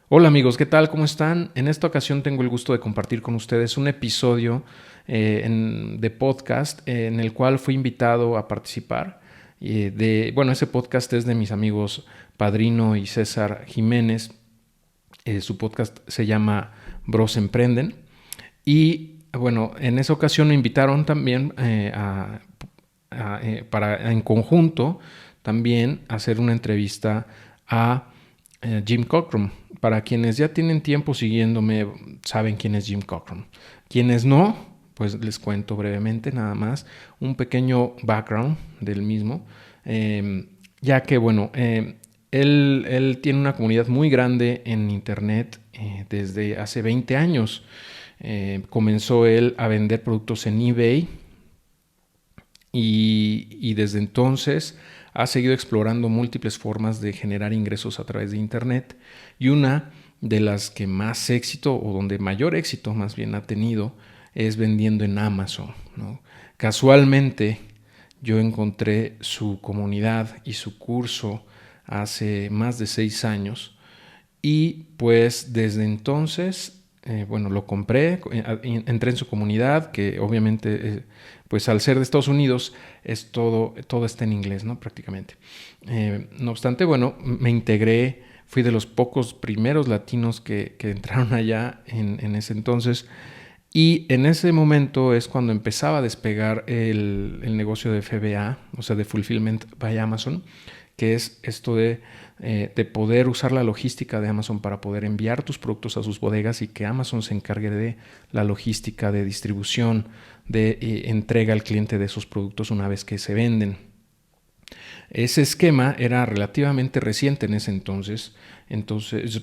Hola amigos, ¿qué tal? ¿Cómo están? En esta ocasión tengo el gusto de compartir con ustedes un episodio de podcast en el cual fui invitado a participar. Ese podcast es de mis amigos Padrino y César Jiménez. Su podcast se llama Emprenden. Y bueno, en esa ocasión me invitaron también para en conjunto también hacer una entrevista a Jim Cockrum. Para quienes ya tienen tiempo siguiéndome, saben quién es Jim Cockrum. Quienes no, pues les cuento brevemente nada más un pequeño background del mismo, ya que bueno, él tiene una comunidad muy grande en internet desde hace 20 años. Comenzó él a vender productos en eBay y desde entonces ha seguido explorando múltiples formas de generar ingresos a través de internet, y una de las que más éxito, o donde mayor éxito más bien ha tenido, es vendiendo en Amazon, ¿no? Casualmente yo encontré su comunidad y su curso hace más de 6 años, y pues desde entonces lo compré, entré en su comunidad, que obviamente, pues al ser de Estados Unidos, es todo está en inglés, ¿no? Prácticamente. No obstante, bueno, me integré, fui de los pocos primeros latinos que entraron allá en ese entonces, y en ese momento es cuando empezaba a despegar el negocio de FBA, o sea, de Fulfillment by Amazon, que es esto de poder usar la logística de Amazon para poder enviar tus productos a sus bodegas y que Amazon se encargue de la logística de distribución, de entrega al cliente de esos productos una vez que se venden. Ese esquema era relativamente reciente en ese entonces,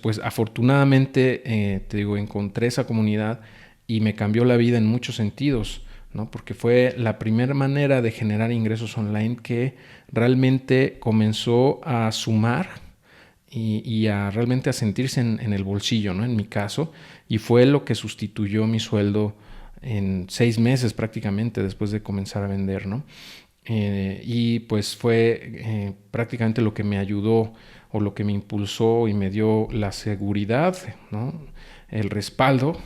pues afortunadamente, encontré esa comunidad y me cambió la vida en muchos sentidos, ¿no? Porque fue la primera manera de generar ingresos online que realmente comenzó a sumar y a realmente a sentirse en el bolsillo, ¿no? En mi caso, y fue lo que sustituyó mi sueldo en 6 meses prácticamente después de comenzar a vender, ¿no? Y pues fue prácticamente lo que me ayudó, o lo que me impulsó y me dio la seguridad, ¿no? El respaldo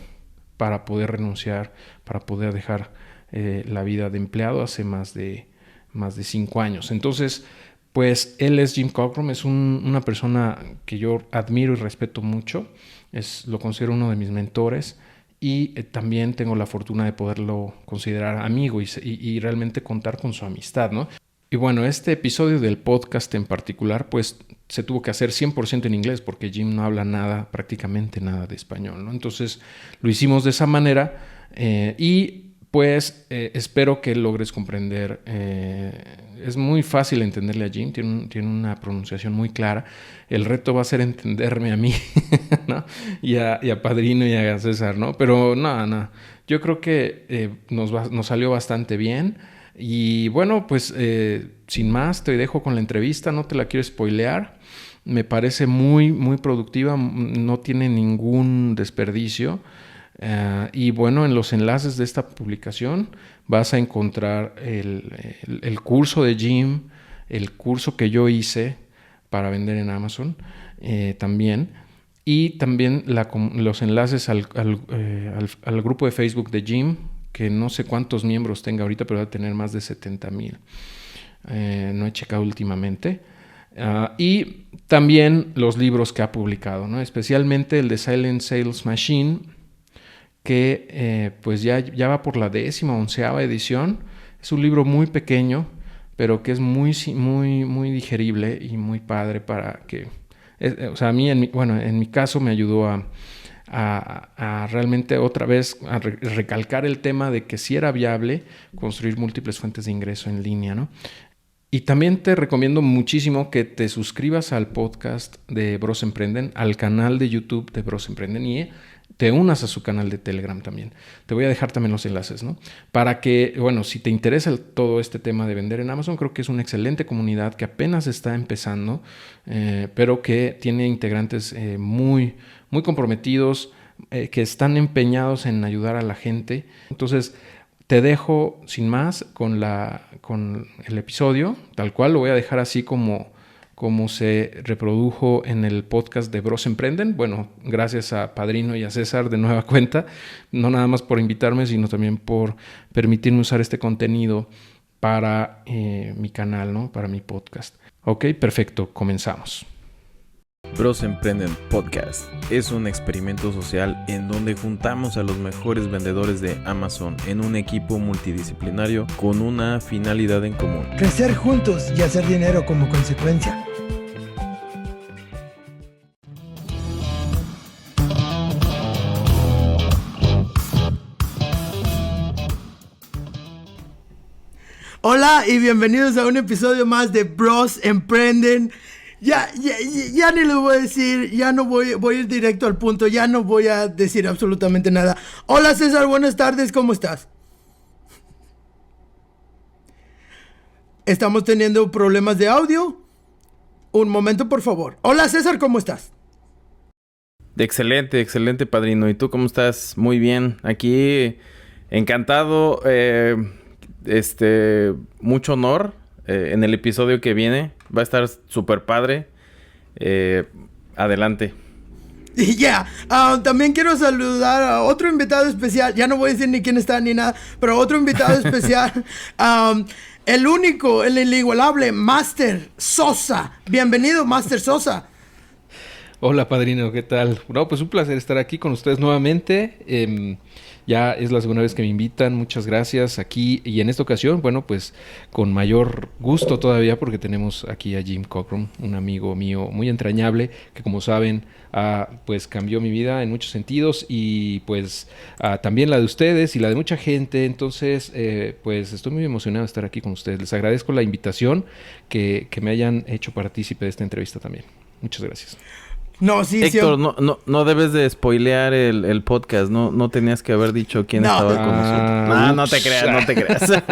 para poder renunciar, para poder dejar la vida de empleado hace más de 5 años. Entonces, pues él es Jim Cockrum, es una persona que yo admiro y respeto mucho, lo considero uno de mis mentores, y también tengo la fortuna de poderlo considerar amigo y realmente contar con su amistad, ¿no? Y bueno, este episodio del podcast en particular, pues se tuvo que hacer 100% en inglés porque Jim no habla nada, prácticamente nada de español, ¿no? Entonces lo hicimos de esa manera, y pues espero que logres comprender. Es muy fácil entenderle a Jim, tiene una pronunciación muy clara. El reto va a ser entenderme a mí, ¿no? y a Padrino y a César, ¿no? Pero no, yo creo que nos salió bastante bien. Y bueno, pues sin más, te dejo con la entrevista, no te la quiero spoilear. Me parece muy, muy productiva, no tiene ningún desperdicio. Y bueno, en los enlaces de esta publicación vas a encontrar el curso de Jim, el curso que yo hice para vender en Amazon también, y también los enlaces al grupo de Facebook de Jim, que no sé cuántos miembros tenga ahorita, pero va a tener más de 70,000. No he checado últimamente. Y también los libros que ha publicado, ¿no? Especialmente el de Silent Sales Machine, que pues ya va por la 10ª, 11ª edición. Es un libro muy pequeño, pero que es muy, muy, muy digerible y muy padre para que... o sea, a mí, en mi caso me ayudó a realmente otra vez a recalcar el tema de que sí era viable construir múltiples fuentes de ingreso en línea, ¿no? Y también te recomiendo muchísimo que te suscribas al podcast de Bros Emprenden, al canal de YouTube de Bros Emprenden, y te unas a su canal de Telegram también. Te voy a dejar también los enlaces, ¿no? Para que, bueno, si te interesa todo este tema de vender en Amazon, creo que es una excelente comunidad que apenas está empezando, pero que tiene integrantes muy, muy comprometidos, que están empeñados en ayudar a la gente. Entonces, te dejo sin más con el episodio, tal cual lo voy a dejar así como como se reprodujo en el podcast de Bros Emprenden. Bueno, gracias a Padrino y a César de nueva cuenta, no nada más por invitarme, sino también por permitirme usar este contenido para mi canal, ¿no? Para mi podcast. Ok, perfecto, comenzamos. Bros Emprenden Podcast es un experimento social en donde juntamos a los mejores vendedores de Amazon en un equipo multidisciplinario con una finalidad en común: crecer juntos y hacer dinero como consecuencia. Hola y bienvenidos a un episodio más de Bros Emprenden. Ya ni les voy a decir, ya no voy a ir directo al punto, ya no voy a decir absolutamente nada. Hola César, buenas tardes, ¿cómo estás? Estamos teniendo problemas de audio. Un momento, por favor. Hola César, ¿cómo estás? Excelente, Padrino. ¿Y tú cómo estás? Muy bien. Aquí encantado. Mucho honor en el episodio que viene. Va a estar súper padre. Adelante. Ya, también quiero saludar a otro invitado especial. Ya no voy a decir ni quién está ni nada, pero otro invitado especial. El único, el inigualable Master Sosa. Bienvenido, Master Sosa. Hola, Padrino, ¿qué tal? No, pues un placer estar aquí con ustedes nuevamente. Ya es la segunda vez que me invitan, muchas gracias aquí. Y en esta ocasión, bueno, pues con mayor gusto todavía, porque tenemos aquí a Jim Cockrum, un amigo mío muy entrañable, que como saben, pues cambió mi vida en muchos sentidos y pues también la de ustedes y la de mucha gente. Entonces, pues estoy muy emocionado de estar aquí con ustedes. Les agradezco la invitación que me hayan hecho partícipe de esta entrevista también. Muchas gracias. No, sí, Héctor, no debes de spoilear el podcast. No tenías que haber dicho quién estaba con nosotros. No te creas.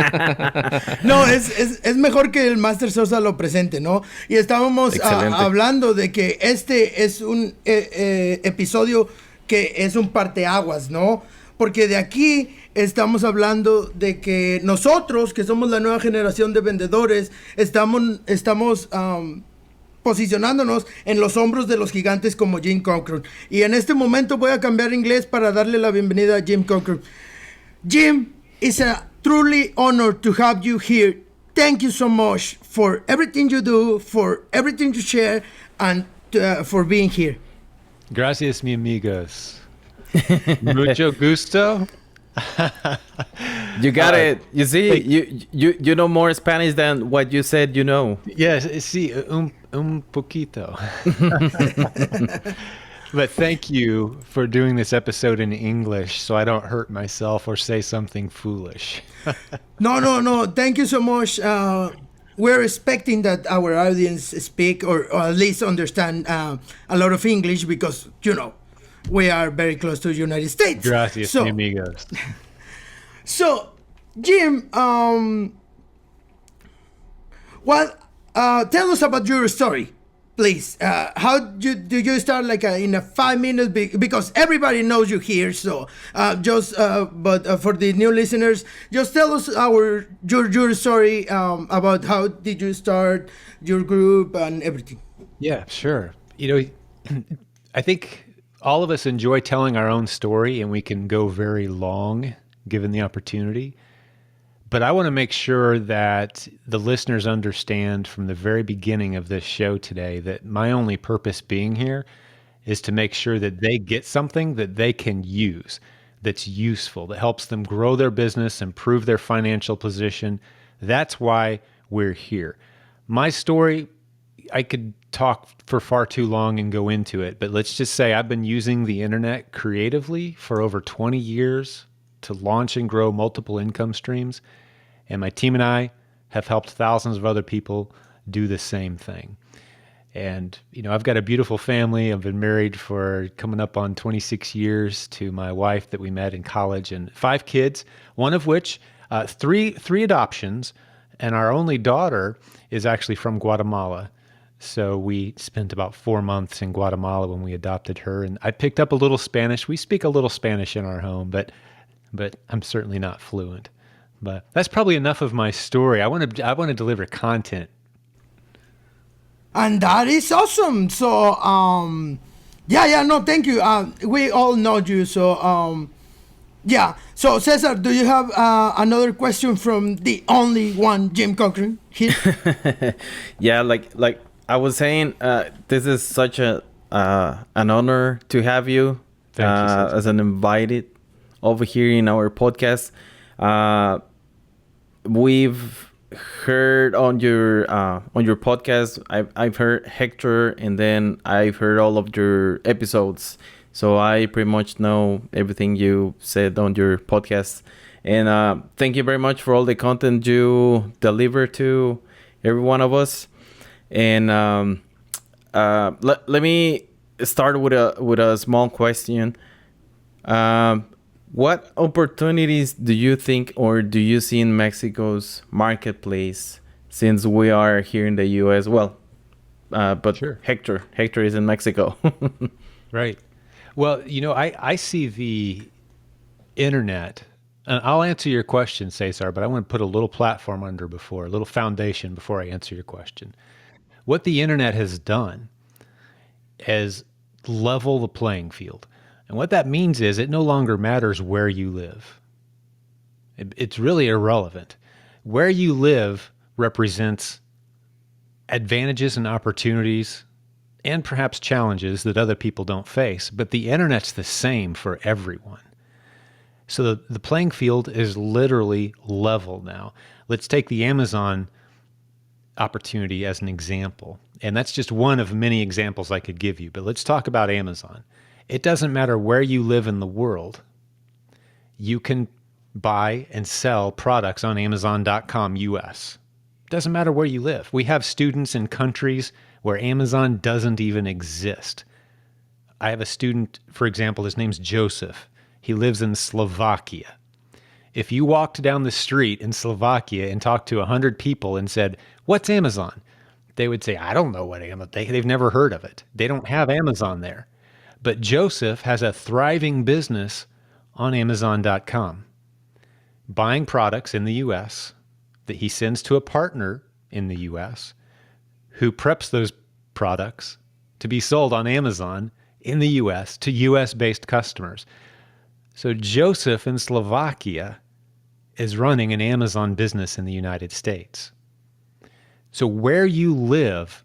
No, es mejor que el Master Sosa lo presente, ¿no? Y estábamos hablando de que este es un episodio que es un parteaguas, ¿no? Porque de aquí estamos hablando de que nosotros, que somos la nueva generación de vendedores, estamos posicionándonos en los hombros de los gigantes como Jim Cockrum. Y en este momento voy a cambiar inglés para darle la bienvenida a Jim Cockrum. Jim, it's a truly honor to have you here. Thank you so much for everything you do, for everything you share, and for being here. Gracias, mi amigos. Mucho gusto. You got it. You see, you know more Spanish than what you said you know. Yes, sí, un poquito. But thank you for doing this episode in English so I don't hurt myself or say something foolish. No. Thank you so much. We're expecting that our audience speak or at least understand a lot of English because, we are very close to the United States. Gracias, mi amigos. So, Jim, tell us about your story, please. How did you start in a 5 minutes? Because everybody knows you here. So, but for the new listeners, just tell us your story about how did you start your group and everything. Yeah, sure. I think all of us enjoy telling our own story, and we can go very long given the opportunity. But I want to make sure that the listeners understand from the very beginning of this show today that my only purpose being here is to make sure that they get something that they can use, that's useful, that helps them grow their business, improve their financial position. That's why we're here. My story, I could talk for far too long and go into it, but let's just say I've been using the internet creatively for over 20 years to launch and grow multiple income streams. And my team and I have helped thousands of other people do the same thing. And, I've got a beautiful family. I've been married for coming up on 26 years to my wife that we met in college, and 5 kids, one of which, three adoptions, and our only daughter is actually from Guatemala. So we spent about 4 months in Guatemala when we adopted her, and I picked up a little Spanish. We speak a little Spanish in our home, but I'm certainly not fluent. But that's probably enough of my story. I want to deliver content. And that is awesome. So, no, thank you. We all know you. So, So, Cesar, do you have another question from the only one, Jim Cockrum here? Yeah, like I was saying, this is such an honor to have you, as an invited over here in our podcast. We've heard on your podcast. I've heard Hector, and then I've heard all of your episodes. So I pretty much know everything you said on your podcast. And thank you very much for all the content you deliver to every one of us. And let me start with a small question. What opportunities do you think, or do you see in Mexico's marketplace, since we are here in the U.S.? Well, but sure. Hector is in Mexico. Right. Well, I see the internet, and I'll answer your question, Cesar, but I want to put a little platform a little foundation before I answer your question. What the internet has done is level the playing field. And what that means is it no longer matters where you live. It's really irrelevant. Where you live represents advantages and opportunities and perhaps challenges that other people don't face, but the internet's the same for everyone. So the playing field is literally level now. Let's take the Amazon opportunity as an example. And that's just one of many examples I could give you, but let's talk about Amazon. It doesn't matter where you live in the world. You can buy and sell products on Amazon.com US. Doesn't matter where you live. We have students in countries where Amazon doesn't even exist. I have a student, for example, his name's Joseph. He lives in Slovakia. If you walked down the street in Slovakia and talked to 100 people and said, "What's Amazon?" They would say, "I don't know what Amazon." They've never heard of it. They don't have Amazon there. But Joseph has a thriving business on Amazon.com, buying products in the U.S. that he sends to a partner in the U.S. who preps those products to be sold on Amazon in the U.S. to U.S.-based customers. So Joseph in Slovakia is running an Amazon business in the United States. So where you live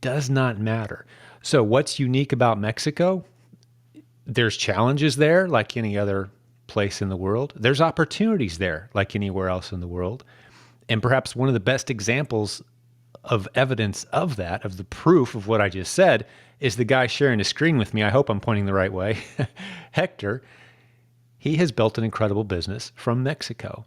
does not matter. So what's unique about Mexico? There's challenges there like any other place in the world. There's opportunities there like anywhere else in the world. And perhaps one of the best examples of evidence of that, of the proof of what I just said, is the guy sharing the screen with me. I hope I'm pointing the right way. Hector. He has built an incredible business from Mexico.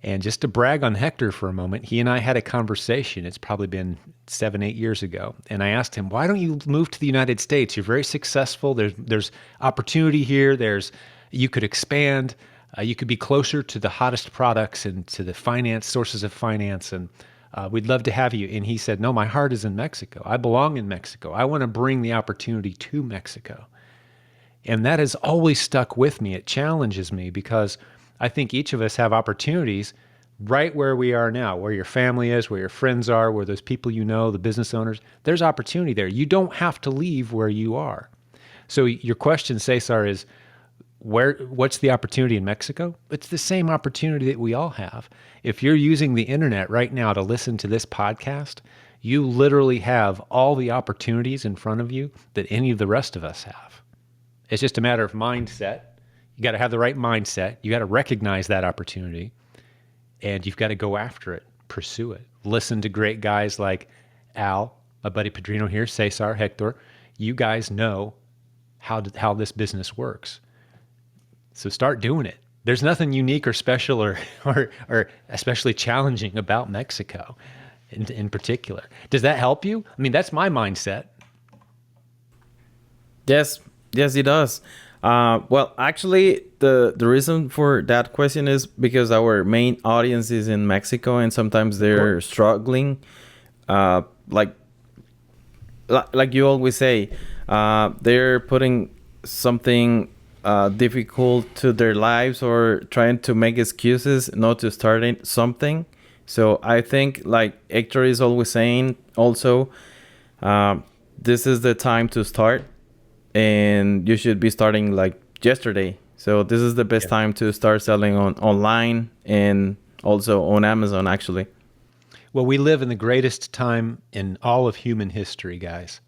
And just to brag on Hector for a moment, he and I had a conversation. It's probably been 7-8 years ago. And I asked him, why don't you move to the United States? You're very successful. There's opportunity here. You could expand. You could be closer to the hottest products and to the sources of finance. And we'd love to have you. And he said, no, my heart is in Mexico. I belong in Mexico. I want to bring the opportunity to Mexico. And that has always stuck with me. It challenges me because I think each of us have opportunities right where we are now, where your family is, where your friends are, where those people you know, the business owners. There's opportunity there. You don't have to leave where you are. So your question, Cesar, is what's the opportunity in Mexico? It's the same opportunity that we all have. If you're using the internet right now to listen to this podcast, you literally have all the opportunities in front of you that any of the rest of us have. It's just a matter of mindset. You got to have the right mindset. You got to recognize that opportunity, and you've got to go after it, pursue it. Listen to great guys like Al, my buddy Padrino here, Cesar, Hector. You guys know how this business works. So start doing it. There's nothing unique or special or especially challenging about Mexico in particular. Does that help you? I mean, that's my mindset. Yes, it does. Well, actually, the reason for that question is because our main audience is in Mexico, and sometimes they're struggling. Like you always say, they're putting something difficult to their lives or trying to make excuses not to start something. So I think, like Hector is always saying also, this is the time to start, and you should be starting like yesterday. So this is the best time to start selling online and also on Amazon, actually. Well, we live in the greatest time in all of human history, guys.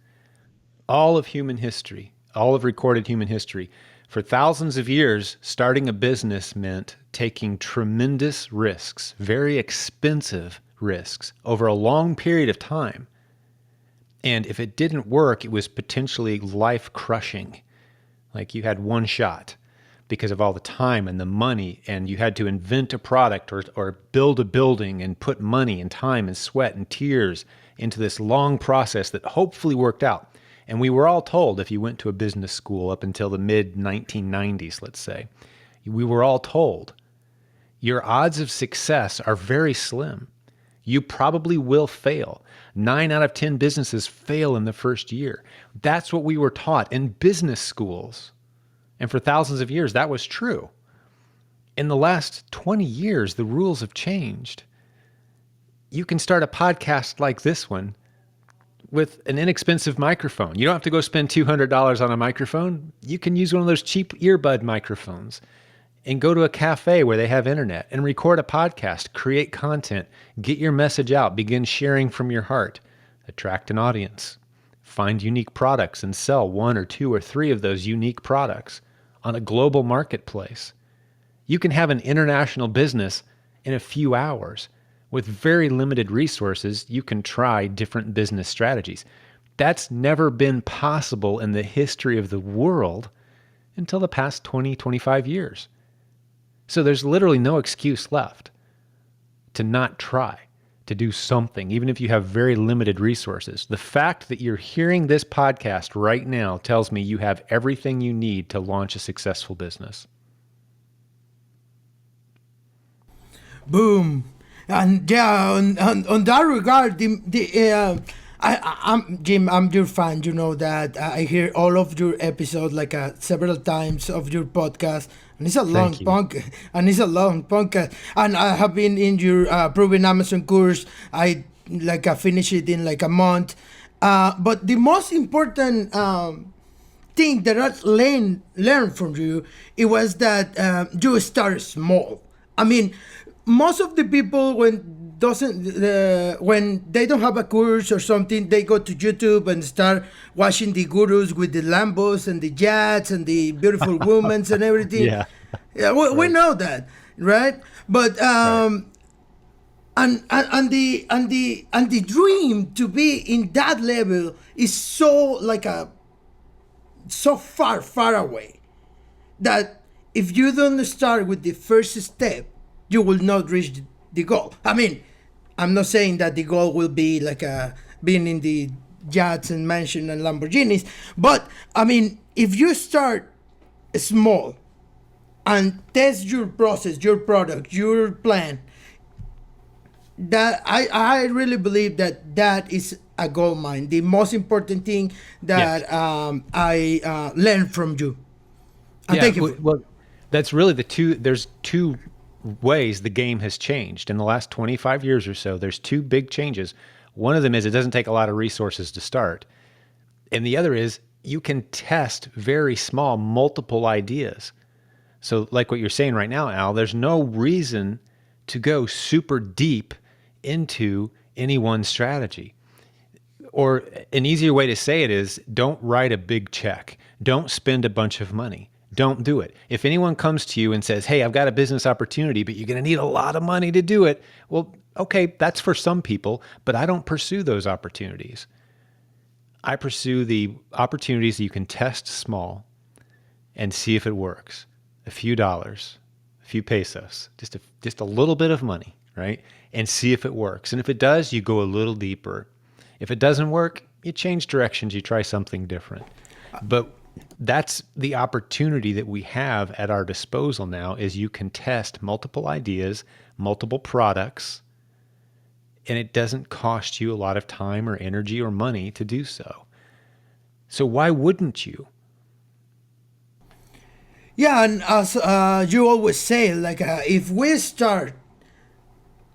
All of human history, all of recorded human history. For thousands of years, starting a business meant taking tremendous risks, very expensive risks, over a long period of time. And if it didn't work, it was potentially life-crushing. Like you had one shot because of all the time and the money, and you had to invent a product or build a building and put money and time and sweat and tears into this long process that hopefully worked out. And we were all told, if you went to a business school up until the mid-1990s, let's say, we were all told, your odds of success are very slim. You probably will fail. 9 out of 10 businesses fail in the first year. That's what we were taught in business schools. And for thousands of years, that was true. In the last 20 years, the rules have changed. You can start a podcast like this one with an inexpensive microphone. You don't have to go spend $200 on a microphone. You can use one of those cheap earbud microphones and go to a cafe where they have internet and record a podcast, create content, get your message out, begin sharing from your heart, attract an audience, find unique products and sell 1 or 2 or 3 of those unique products on a global marketplace. You can have an international business in a few hours. With very limited resources, you can try different business strategies. That's never been possible in the history of the world until the past 20, 25 years. So there's literally no excuse left to not try, to do something, even if you have very limited resources. The fact that you're hearing this podcast right now tells me you have everything you need to launch a successful business. Boom. And yeah, on that regard, I'm Jim. I'm your fan. You know that I hear all of your episodes like several times of your podcast, and it's a long podcast. And I have been in your proven Amazon course. I finished it in like a month. But the most important thing that I learned from you, it was that you start small. I mean, most of the people when they don't have a course or something, they go to YouTube and start watching the gurus with the Lambos and the yachts and the beautiful women and everything. Yeah, we know that, right? But and the dream to be in that level is so so far away that if you don't start with the first step, you will not reach the goal. I mean, I'm not saying that the goal will be like being in the yachts and mansion and Lamborghinis, but I mean, if you start small and test your process, your product, your plan, that I really believe that is a gold mine. The most important thing that I learned from you. And thank you. Well, that's really there's two ways the game has changed in the last 25 years or so. There's 2 big changes. One of them is it doesn't take a lot of resources to start. And the other is you can test very small, multiple ideas. So like what you're saying right now, Al, there's no reason to go super deep into any one strategy. Or an easier way to say it is don't write a big check. Don't spend a bunch of money. Don't do it. If anyone comes to you and says, hey, I've got a business opportunity, but you're going to need a lot of money to do it. Well, okay, that's for some people, but I don't pursue those opportunities. I pursue the opportunities that you can test small and see if it works. A few dollars, a few pesos, just a little bit of money, right? And see if it works. And if it does, you go a little deeper. If it doesn't work, you change directions, you try something different. But that's the opportunity that we have at our disposal now is you can test multiple ideas, multiple products, and it doesn't cost you a lot of time or energy or money to do so. So why wouldn't you? Yeah, and as you always say, if we start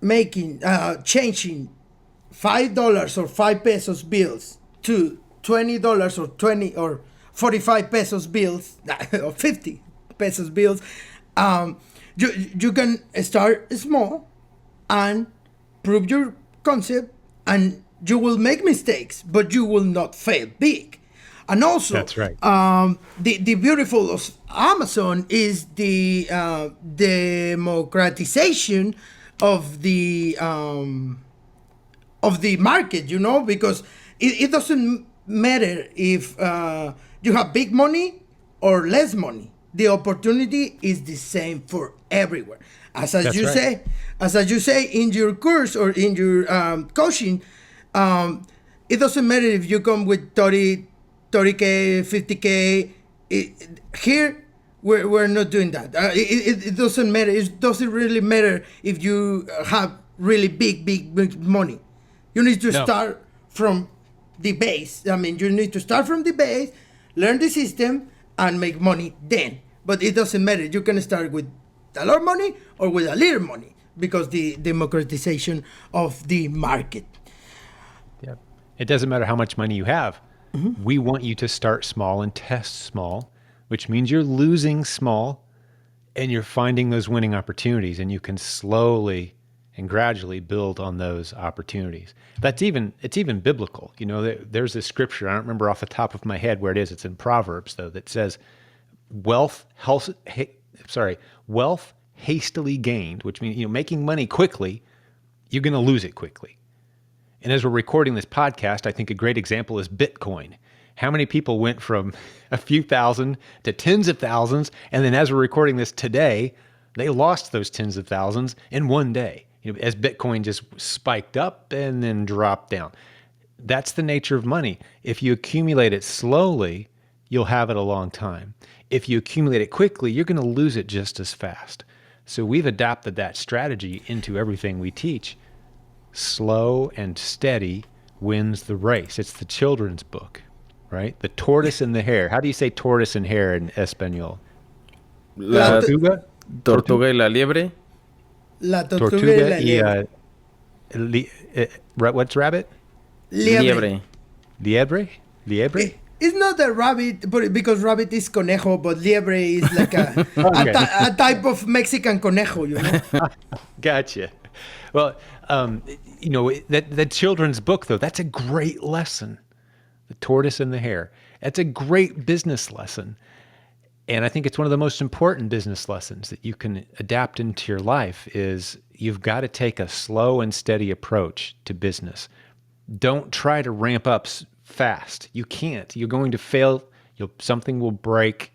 changing $5 or 5 pesos bills to $20 or 20 or 45 pesos bills or 50 pesos bills, you can start small and prove your concept, and you will make mistakes, but you will not fail big. And also, that's right. The beautiful of Amazon is the democratization of the market, because it doesn't matter if you have big money or less money. The opportunity is the same for everywhere. As you say in your course or in your coaching, it doesn't matter if you come with 30K, 50K. Here, we're not doing that. It doesn't matter. It doesn't really matter if you have really big money. You need to start from the base. I mean, you need to start from the base, learn the system, and make money then. But it doesn't matter. You can start with a lot of money or with a little money, because the democratization of the market. Yeah. It doesn't matter how much money you have. Mm-hmm. We want you to start small and test small, which means you're losing small and you're finding those winning opportunities, and you can slowly and gradually build on those opportunities. It's even biblical. There's a scripture, I don't remember off the top of my head where it is. It's in Proverbs, though, that says wealth hastily gained, which means, making money quickly, you're going to lose it quickly. And as we're recording this podcast, I think a great example is Bitcoin. How many people went from a few thousand to tens of thousands, and then as we're recording this today, they lost those tens of thousands in one day, as Bitcoin just spiked up and then dropped down. That's the nature of money. If you accumulate it slowly, you'll have it a long time. If you accumulate it quickly, you're going to lose it just as fast. So we've adapted that strategy into everything we teach. Slow and steady wins the race. It's the children's book, right? The tortoise and the hare. How do you say tortoise and hare in Espanol? La tortuga y la liebre. La tortuga y la liebre. What's rabbit? Liebre. Liebre? It's not a rabbit, but because rabbit is conejo, but liebre is like a type of Mexican conejo, Gotcha. Well, that children's book, though, that's a great lesson. The tortoise and the hare. That's a great business lesson. And I think it's one of the most important business lessons that you can adapt into your life is you've got to take a slow and steady approach to business. Don't try to ramp up fast. You can't. You're going to fail. Something will break.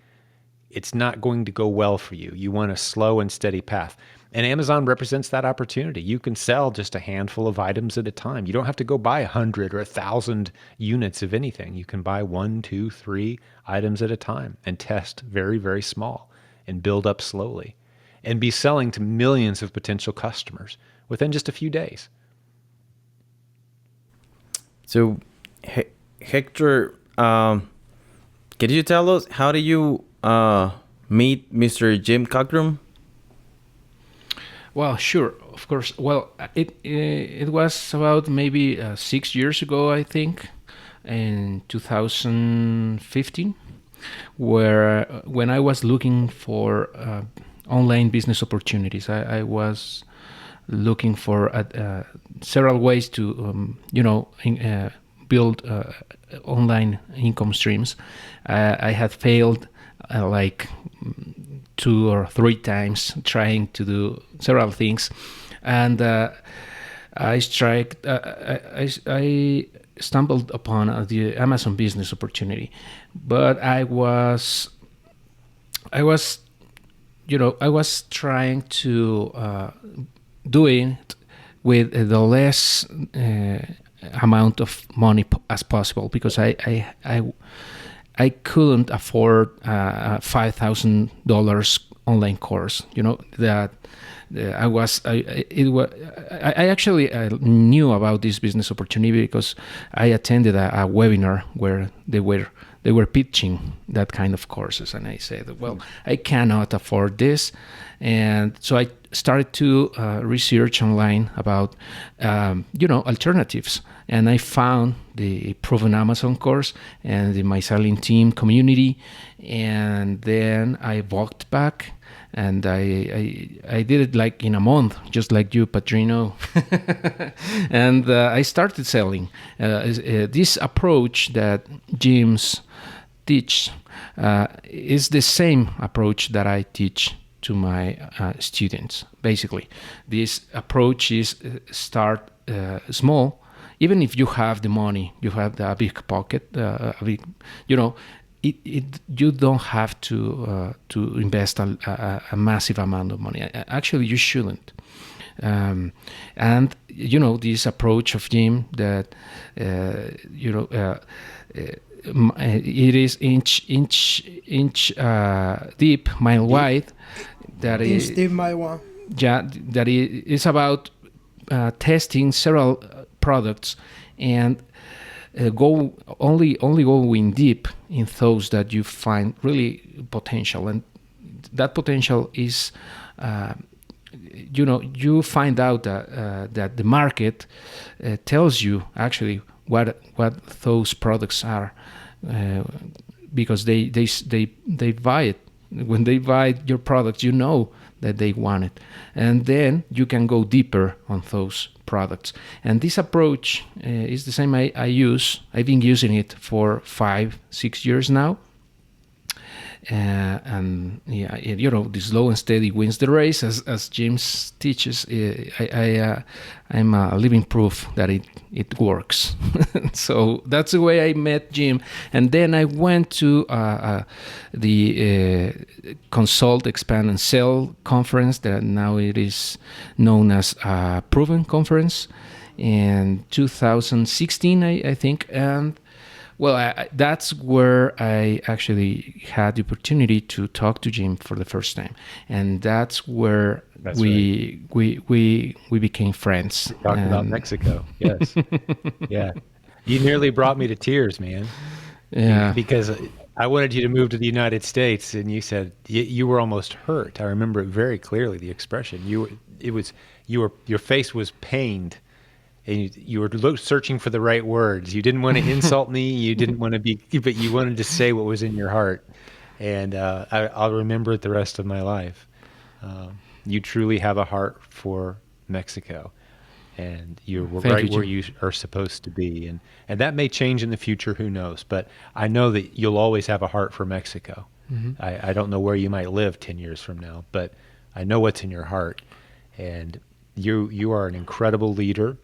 It's not going to go well for you. You want a slow and steady path. And Amazon represents that opportunity. You can sell just a handful of items at a time. You don't have to go buy 100 or 1,000 units of anything. You can buy 1, 2, 3 items at a time and test very, very small and build up slowly and be selling to millions of potential customers within just a few days. So, Hector, can you tell us how do you meet Mr. Jim Cockrum? Well, sure, of course. Well, it was about maybe 6 years ago, I think, in 2015, when I was looking for online business opportunities. I was looking for several ways to, build online income streams. I had failed like 2 or 3 times trying to do several things, and I stumbled upon the Amazon business opportunity, but I was trying to do it with the less amount of money as possible, because I couldn't afford a $5,000 online course. I actually knew about this business opportunity because I attended a webinar where they were pitching that kind of courses, and I said, well, I cannot afford this, and so I started to research online about, alternatives. And I found the Proven Amazon course and the My Selling Team community. And then I walked back and I did it like in a month, just like you, Patrino. And I started selling. This approach that James teach is the same approach that I teach to my students. Basically, this approach is start small. Even if you have the money, you have the big pocket, you don't have to invest a massive amount of money. Actually, you shouldn't. And this approach of Jim that it is inch deep, mile wide. That is deep, mile wide. Yeah, that is about testing several products and only going deep in those that you find really potential, and that potential is you find out that the market tells you actually what those products are, because they buy it. When they buy your products, you know that they want it, and then you can go deeper on those products. And this approach is the same I use. I've been using it for 5-6 years now. And the slow and steady wins the race, as James teaches. I'm a living proof that it works. So that's the way I met Jim. And then I went to the Consult, Expand, and Sell conference that now it is known as Proven Conference in 2016, I think. And well, that's where I actually had the opportunity to talk to Jim for the first time, and that's where we became friends. We talked about Mexico, yes, yeah. You nearly brought me to tears, man. Yeah, because I wanted you to move to the United States, and you said you were almost hurt. I remember it very clearly. The expression your face was pained. And you were searching for the right words. You didn't want to insult me. You didn't want to but you wanted to say what was in your heart. And I'll remember it the rest of my life. You truly have a heart for Mexico, and you're right where you are supposed to be. And that may change in the future. Who knows? But I know that you'll always have a heart for Mexico. Mm-hmm. I don't know where you might live 10 years from now, but I know what's in your heart. And you are an incredible leader.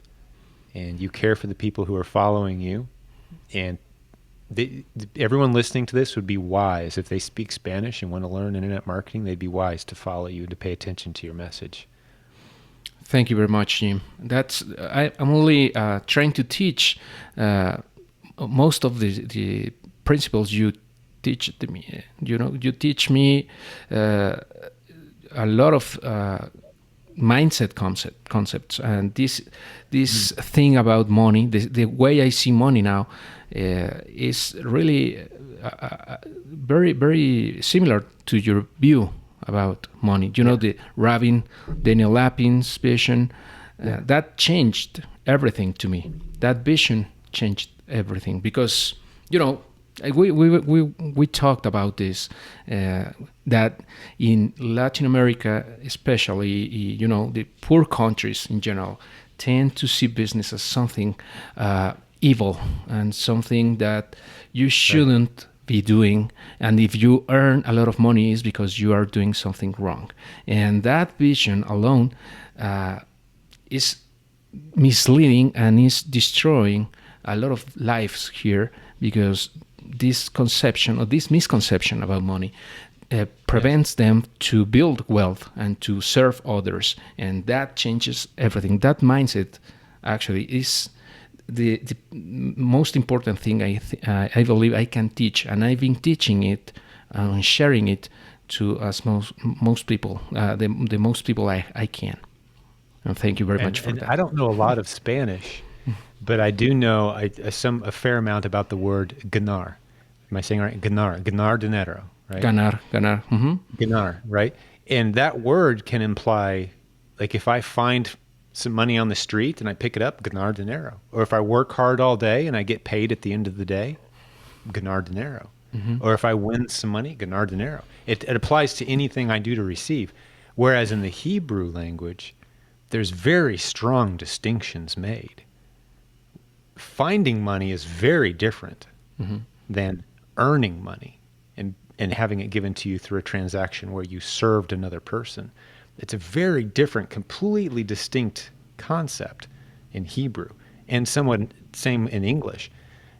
And you care for the people who are following you. And everyone listening to this would be wise. If they speak Spanish and want to learn internet marketing, they'd be wise to follow you and to pay attention to your message. Thank you very much, Jim. I'm only trying to teach most of the principles you teach to me. You teach me a lot of mindset concepts, and this thing about money, the way I see money now is really very, very similar to your view about money. The Rabin, Daniel Lapin's vision, that changed everything to me. That vision changed everything because, we talked about this, that in Latin America, especially, the poor countries in general tend to see business as something evil and something that you shouldn't be doing. And if you earn a lot of money, it's because you are doing something wrong. And that vision alone is misleading and is destroying a lot of lives here, because this conception or this misconception about money prevents them to build wealth and to serve others, and that changes everything. That mindset actually is the most important thing I believe I can teach, and I've been teaching it and sharing it to as most people, the most people I can. And thank you very much for that. I don't know a lot of Spanish, but I do know a fair amount about the word ganar. Am I saying right? Ganar dinero, right? Ganar. Mm-hmm. Ganar, right? And that word can imply Like if I find some money on the street and I pick it up, ganar dinero. Or if I work hard all day and I get paid at the end of the day, ganar dinero. Or if I win some money, ganar dinero. It applies to anything I do to receive. Whereas in the Hebrew language, there's very strong distinctions made. Finding money is very different than earning money and having it given to you through a transaction where you served another person. It's a very different, completely distinct concept in Hebrew, and somewhat same in English.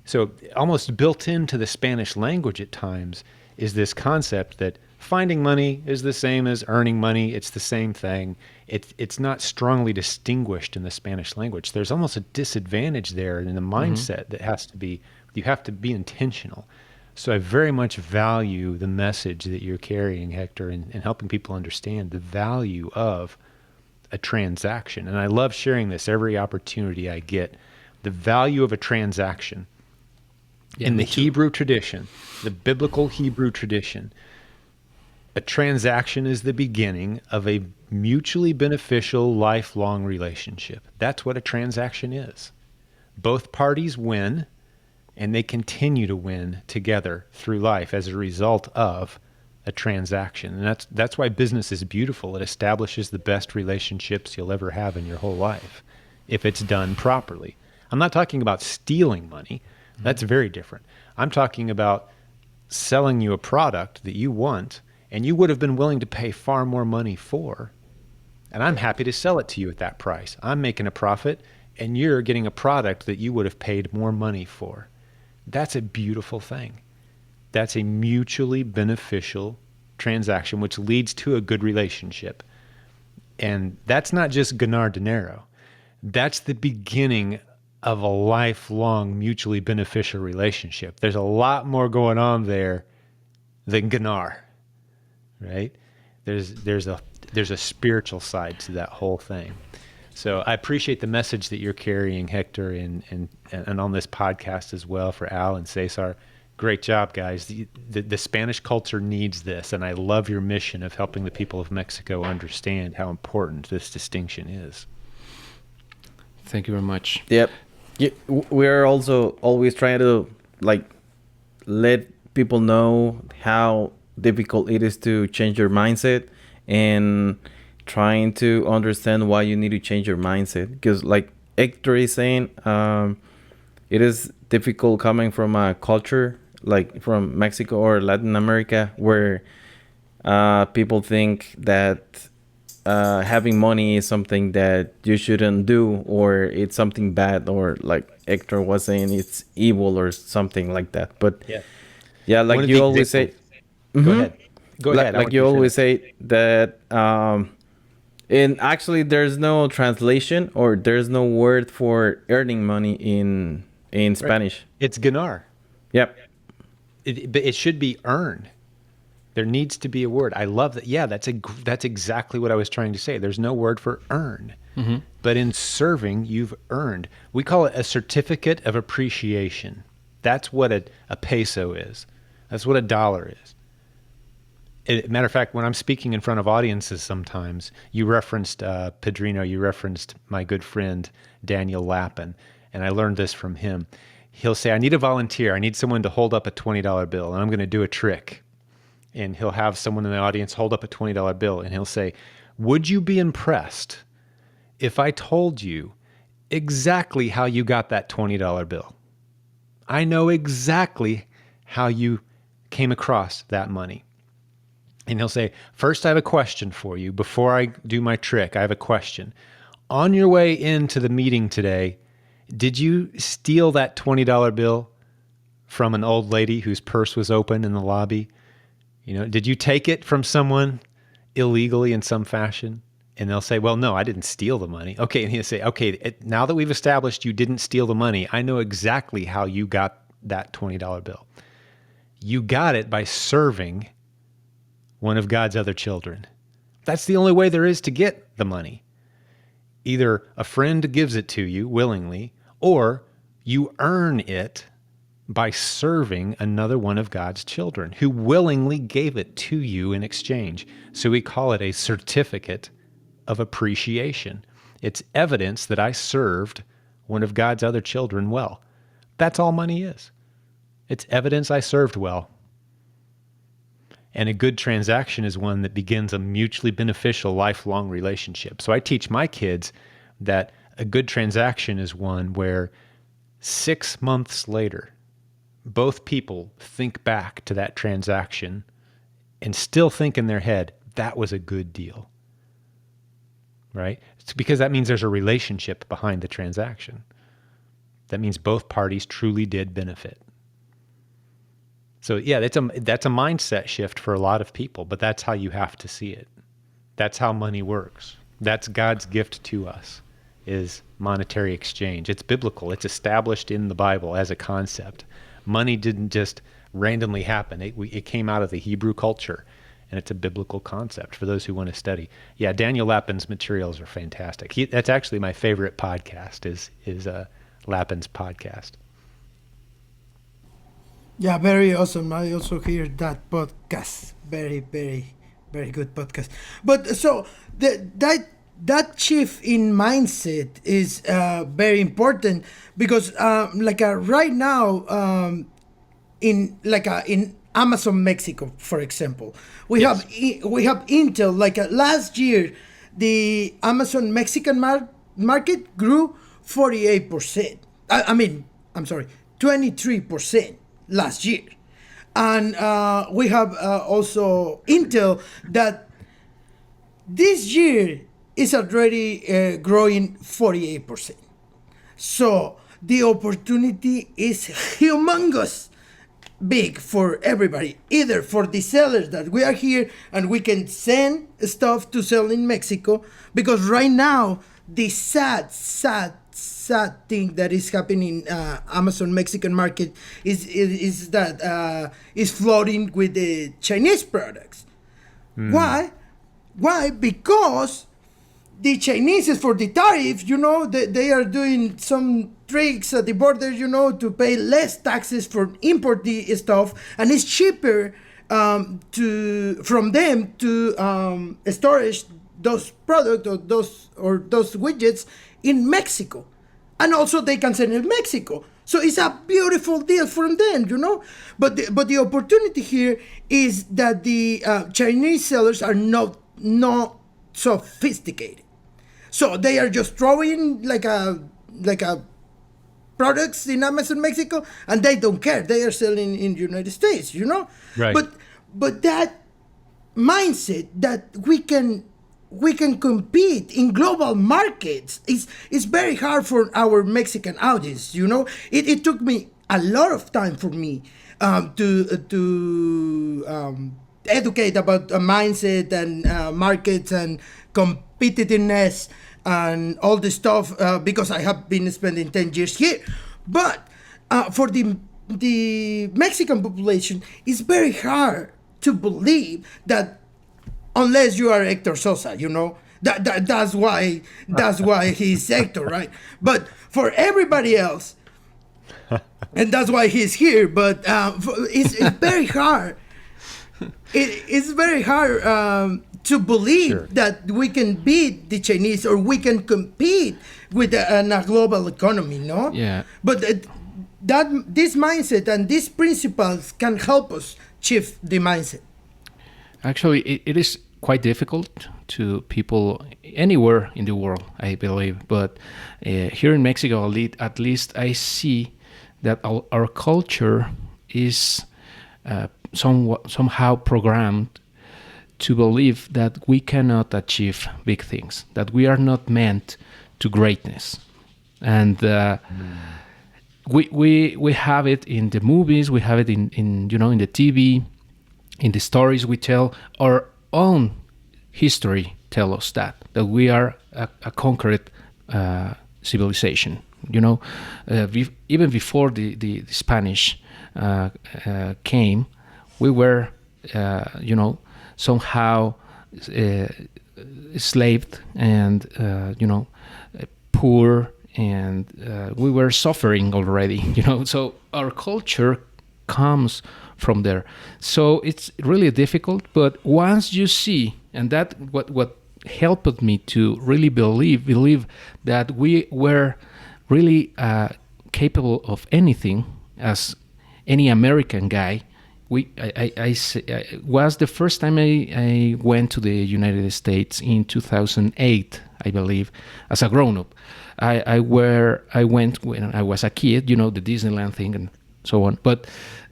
So almost built into the Spanish language at times is this concept that finding money is the same as earning money. It's the same thing. It's not strongly distinguished in the Spanish language. There's almost a disadvantage there in the mindset that you have to be intentional. So I very much value the message that you're carrying, Hector, and helping people understand the value of a transaction. And I love sharing this every opportunity I get. The value of a transaction. In the Hebrew tradition, the biblical Hebrew tradition, a transaction is the beginning of a mutually beneficial, lifelong relationship. That's what a transaction is. Both parties win, and they continue to win together through life as a result of a transaction. And that's why business is beautiful. It establishes the best relationships you'll ever have in your whole life if it's done properly. I'm not talking about stealing money. That's very different. I'm talking about selling you a product that you want and you would have been willing to pay far more money for. And I'm happy to sell it to you at that price. I'm making a profit and you're getting a product that you would have paid more money for. That's a beautiful thing. That's a mutually beneficial transaction, which leads to a good relationship. And that's not just ganar dinero. That's the beginning of a lifelong mutually beneficial relationship. There's a lot more going on there than ganar, right? There's a spiritual side to that whole thing. So I appreciate the message that you're carrying, Hector, and on this podcast as well for Al and Cesar. Great job, guys. The Spanish culture needs this, and I love your mission of helping the people of Mexico understand how important this distinction is. Thank you very much. Yep. We're also always trying to let people know how difficult it is to change your mindset and trying to understand why you need to change your mindset. Because like Hector is saying, it is difficult coming from a culture like from Mexico or Latin America where people think that having money is something that you shouldn't do, or it's something bad, or like Hector was saying, it's evil or something like that. But yeah, like you always say, Go ahead. Like you always say that, and actually there's no translation or there's no word for earning money in Spanish. Right. It's ganar. Yep. But it should be earn. There needs to be a word. I love that. Yeah, that's exactly what I was trying to say. There's no word for earn. Mm-hmm. But in serving, you've earned. We call it a certificate of appreciation. That's what a peso is. That's what $1 is. Matter of fact, when I'm speaking in front of audiences sometimes, you referenced Pedrino, you referenced my good friend Daniel Lappin, and I learned this from him. He'll say, I need a volunteer. I need someone to hold up a $20 bill, and I'm going to do a trick. And he'll have someone in the audience hold up a $20 bill, and he'll say, would you be impressed if I told you exactly how you got that $20 bill? I know exactly how you came across that money. And he'll say, first, I have a question for you. Before I do my trick, I have a question. On your way into the meeting today, did you steal that $20 bill from an old lady whose purse was open in the lobby? You know, did you take it from someone illegally in some fashion? And they'll say, well, no, I didn't steal the money. Okay. And he'll say, okay, now that we've established you didn't steal the money, I know exactly how you got that $20 bill. You got it by serving one of God's other children. That's the only way there is to get the money. Either a friend gives it to you willingly, or you earn it by serving another one of God's children who willingly gave it to you in exchange. So we call it a certificate of appreciation. It's evidence that I served one of God's other children well. That's all money is. It's evidence I served well. And a good transaction is one that begins a mutually beneficial lifelong relationship. So I teach my kids that a good transaction is one where 6 months later, both people think back to that transaction and still think in their head, that was a good deal. Right? It's because that means there's a relationship behind the transaction. That means both parties truly did benefit. So yeah, that's a mindset shift for a lot of people, but that's how you have to see it. That's how money works. That's God's gift to us, is monetary exchange. It's biblical. It's established in the Bible as a concept. Money didn't just randomly happen. It came out of the Hebrew culture, and it's a biblical concept for those who want to study. Yeah, Daniel Lapin's materials are fantastic. That's actually my favorite podcast is Lapin's podcast. Yeah, very awesome. I also hear that podcast. Very, very, very good podcast. But so that shift in mindset is very important because right now in Amazon Mexico, for example, we have Intel. Last year, the Amazon Mexican market grew 48%. I'm sorry, 23%. Last year. And we have also Intel that this year is already growing 48%. So the opportunity is humongous big for everybody, either for the sellers that we are here and we can send stuff to sell in Mexico, because right now the sad thing that is happening in Amazon Mexican market is that is flooding with the Chinese products. Why? Because the Chinese, for the tariff, they are doing some tricks at the border, to pay less taxes for import the stuff, and it's cheaper from them to storage those products or those widgets in Mexico. And also they can send in Mexico. So it's a beautiful deal from them, But the opportunity here is that the Chinese sellers are not sophisticated. So they are just throwing like a products in Amazon Mexico, and they don't care. They are selling in the United States, Right. But that mindset that we can compete in global markets is very hard for our Mexican audience. It took me a lot of time for me to educate about a mindset and markets and competitiveness and all this stuff because I have been spending 10 years here. But for the Mexican population, it's very hard to believe that unless you are Hector Sosa, that's why he's Hector, right? But for everybody else, and that's why he's here. But it's very hard. It's very hard to believe that we can beat the Chinese or we can compete with a global economy, no? Yeah. But this mindset and these principles can help us shift the mindset. Actually, it is quite difficult to people anywhere in the world, I believe. But here in Mexico, at least I see that our culture is somehow programmed to believe that we cannot achieve big things, that we are not meant to greatness. And we have it in the movies, we have it in the TV, in the stories we tell. Our own history tell us that we are a conquered civilization. Even before the Spanish came, we were somehow enslaved and poor, and we were suffering already. So our culture comes from there. So it's really difficult. But once you see, and that what helped me to really believe that we were really capable of anything. As any American guy, was the first time I went to the United States in 2008, I believe, as a grown-up. I went when I was a kid, the Disneyland thing and so on. But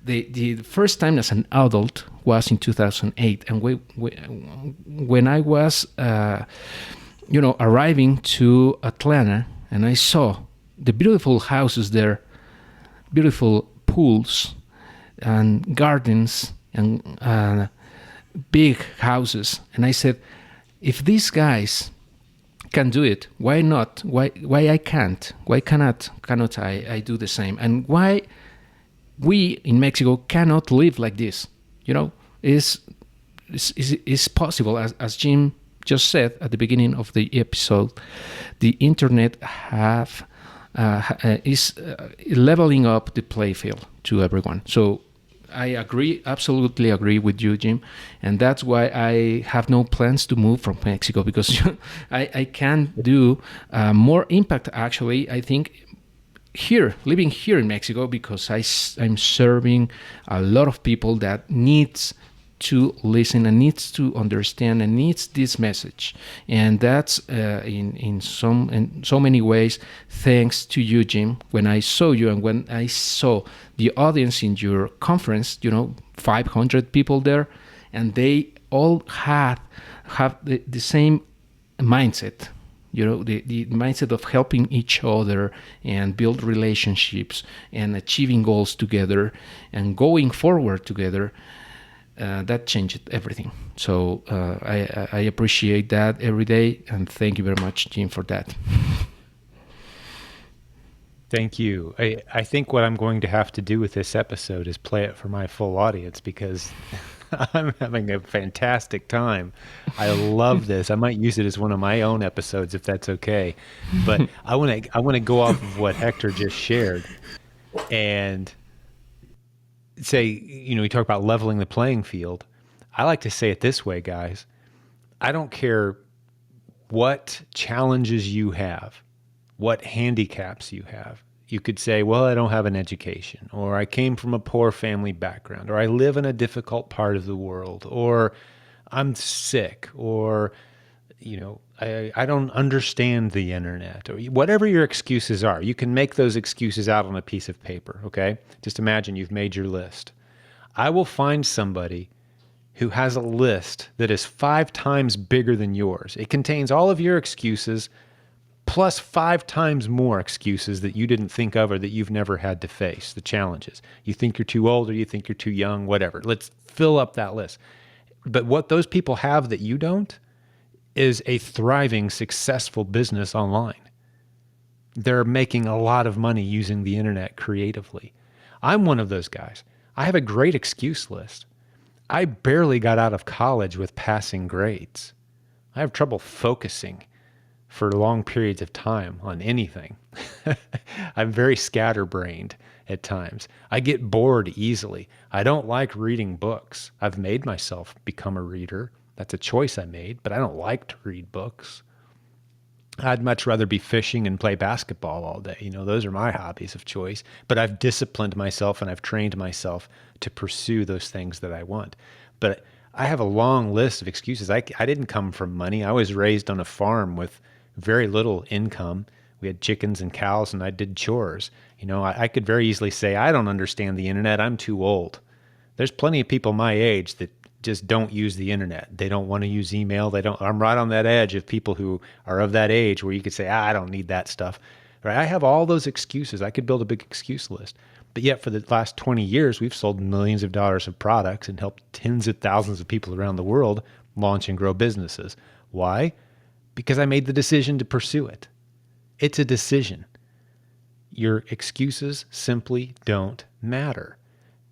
the first time as an adult was in 2008, and when I was arriving to Atlanta, and I saw the beautiful houses there, beautiful pools and gardens and big houses, and I said, if these guys can do it, why not? Why I can't? Why cannot I do the same? And why we in Mexico cannot live like this? Is possible. As Jim just said at the beginning of the episode, the internet is leveling up the play field to everyone. So I absolutely agree with you, Jim, and that's why I have no plans to move from Mexico, because I can do more impact, actually, I think, living here in Mexico, because I'm serving a lot of people that needs to listen and needs to understand and needs this message. And that's in so many ways thanks to you, Jim. When I saw you and when I saw the audience in your conference, 500 people there, and they all have the same mindset, the mindset of helping each other and build relationships and achieving goals together and going forward together. That changed everything. So I appreciate that every day, and thank you very much, Jim, for that. Thank you. I think what I'm going to have to do with this episode is play it for my full audience, because I'm having a fantastic time. I love this. I might use it as one of my own episodes if that's okay. But I want to go off of what Hector just shared and say, you talk about leveling the playing field. I like to say it this way, guys. I don't care what challenges you have, what handicaps you have. You could say, well, I don't have an education, or I came from a poor family background, or I live in a difficult part of the world, or I'm sick, or, I don't understand the internet, or whatever your excuses are. You can make those excuses out on a piece of paper, okay? Just imagine you've made your list. I will find somebody who has a list that is 5 times bigger than yours. It contains all of your excuses plus 5 times more excuses that you didn't think of or that you've never had to face, the challenges. You think you're too old, or you think you're too young, whatever. Let's fill up that list. But what those people have that you don't is a thriving, successful business online. They're making a lot of money using the internet creatively. I'm one of those guys. I have a great excuse list. I barely got out of college with passing grades. I have trouble focusing for long periods of time on anything. I'm very scatterbrained at times. I get bored easily. I don't like reading books. I've made myself become a reader. That's a choice I made, but I don't like to read books. I'd much rather be fishing and play basketball all day. Those are my hobbies of choice. But I've disciplined myself and I've trained myself to pursue those things that I want. But I have a long list of excuses. I didn't come from money. I was raised on a farm with very little income. We had chickens and cows, and I did chores. I could very easily say, I don't understand the internet. I'm too old. There's plenty of people my age that just don't use the internet. They don't want to use email. I'm right on that edge of people who are of that age where you could say, I don't need that stuff. Right? I have all those excuses. I could build a big excuse list. But yet for the last 20 years, we've sold millions of dollars of products and helped tens of thousands of people around the world launch and grow businesses. Why? Because I made the decision to pursue it. It's a decision. Your excuses simply don't matter.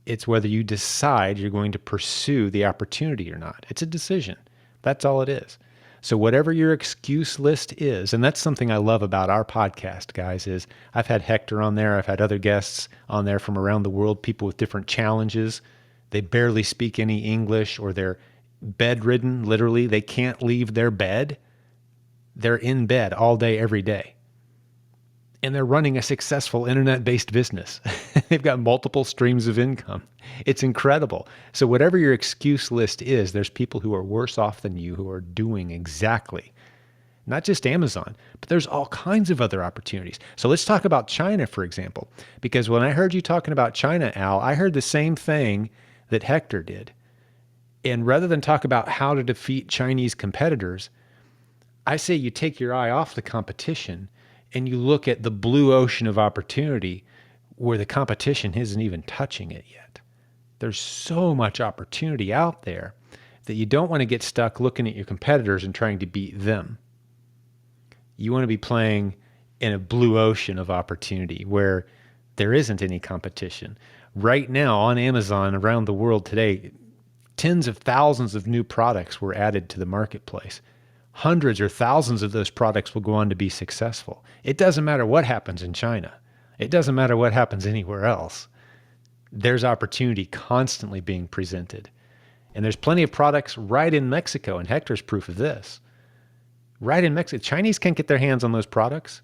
It's whether you decide you're going to pursue the opportunity or not. It's a decision. That's all it is. So whatever your excuse list is, and that's something I love about our podcast, guys, is I've had Hector on there. I've had other guests on there from around the world, people with different challenges. They barely speak any English, or they're bedridden, literally. They can't leave their bed. they're in bed all day, every day. And they're running a successful internet-based business. They've got multiple streams of income. It's incredible. So whatever your excuse list is, there's people who are worse off than you who are doing exactly, not just Amazon, but there's all kinds of other opportunities. So let's talk about China, for example, because when I heard you talking about China, Al, I heard the same thing that Hector did. And rather than talk about how to defeat Chinese competitors, I say you take your eye off the competition and you look at the blue ocean of opportunity where the competition isn't even touching it yet. There's so much opportunity out there that you don't want to get stuck looking at your competitors and trying to beat them. You want to be playing in a blue ocean of opportunity where there isn't any competition. Right now on Amazon around the world today, tens of thousands of new products were added to the marketplace. Hundreds or thousands of those products will go on to be successful. It doesn't matter what happens in China. It doesn't matter what happens anywhere else. There's opportunity constantly being presented. And there's plenty of products right in Mexico, and Hector's proof of this. Right in Mexico, Chinese can't get their hands on those products,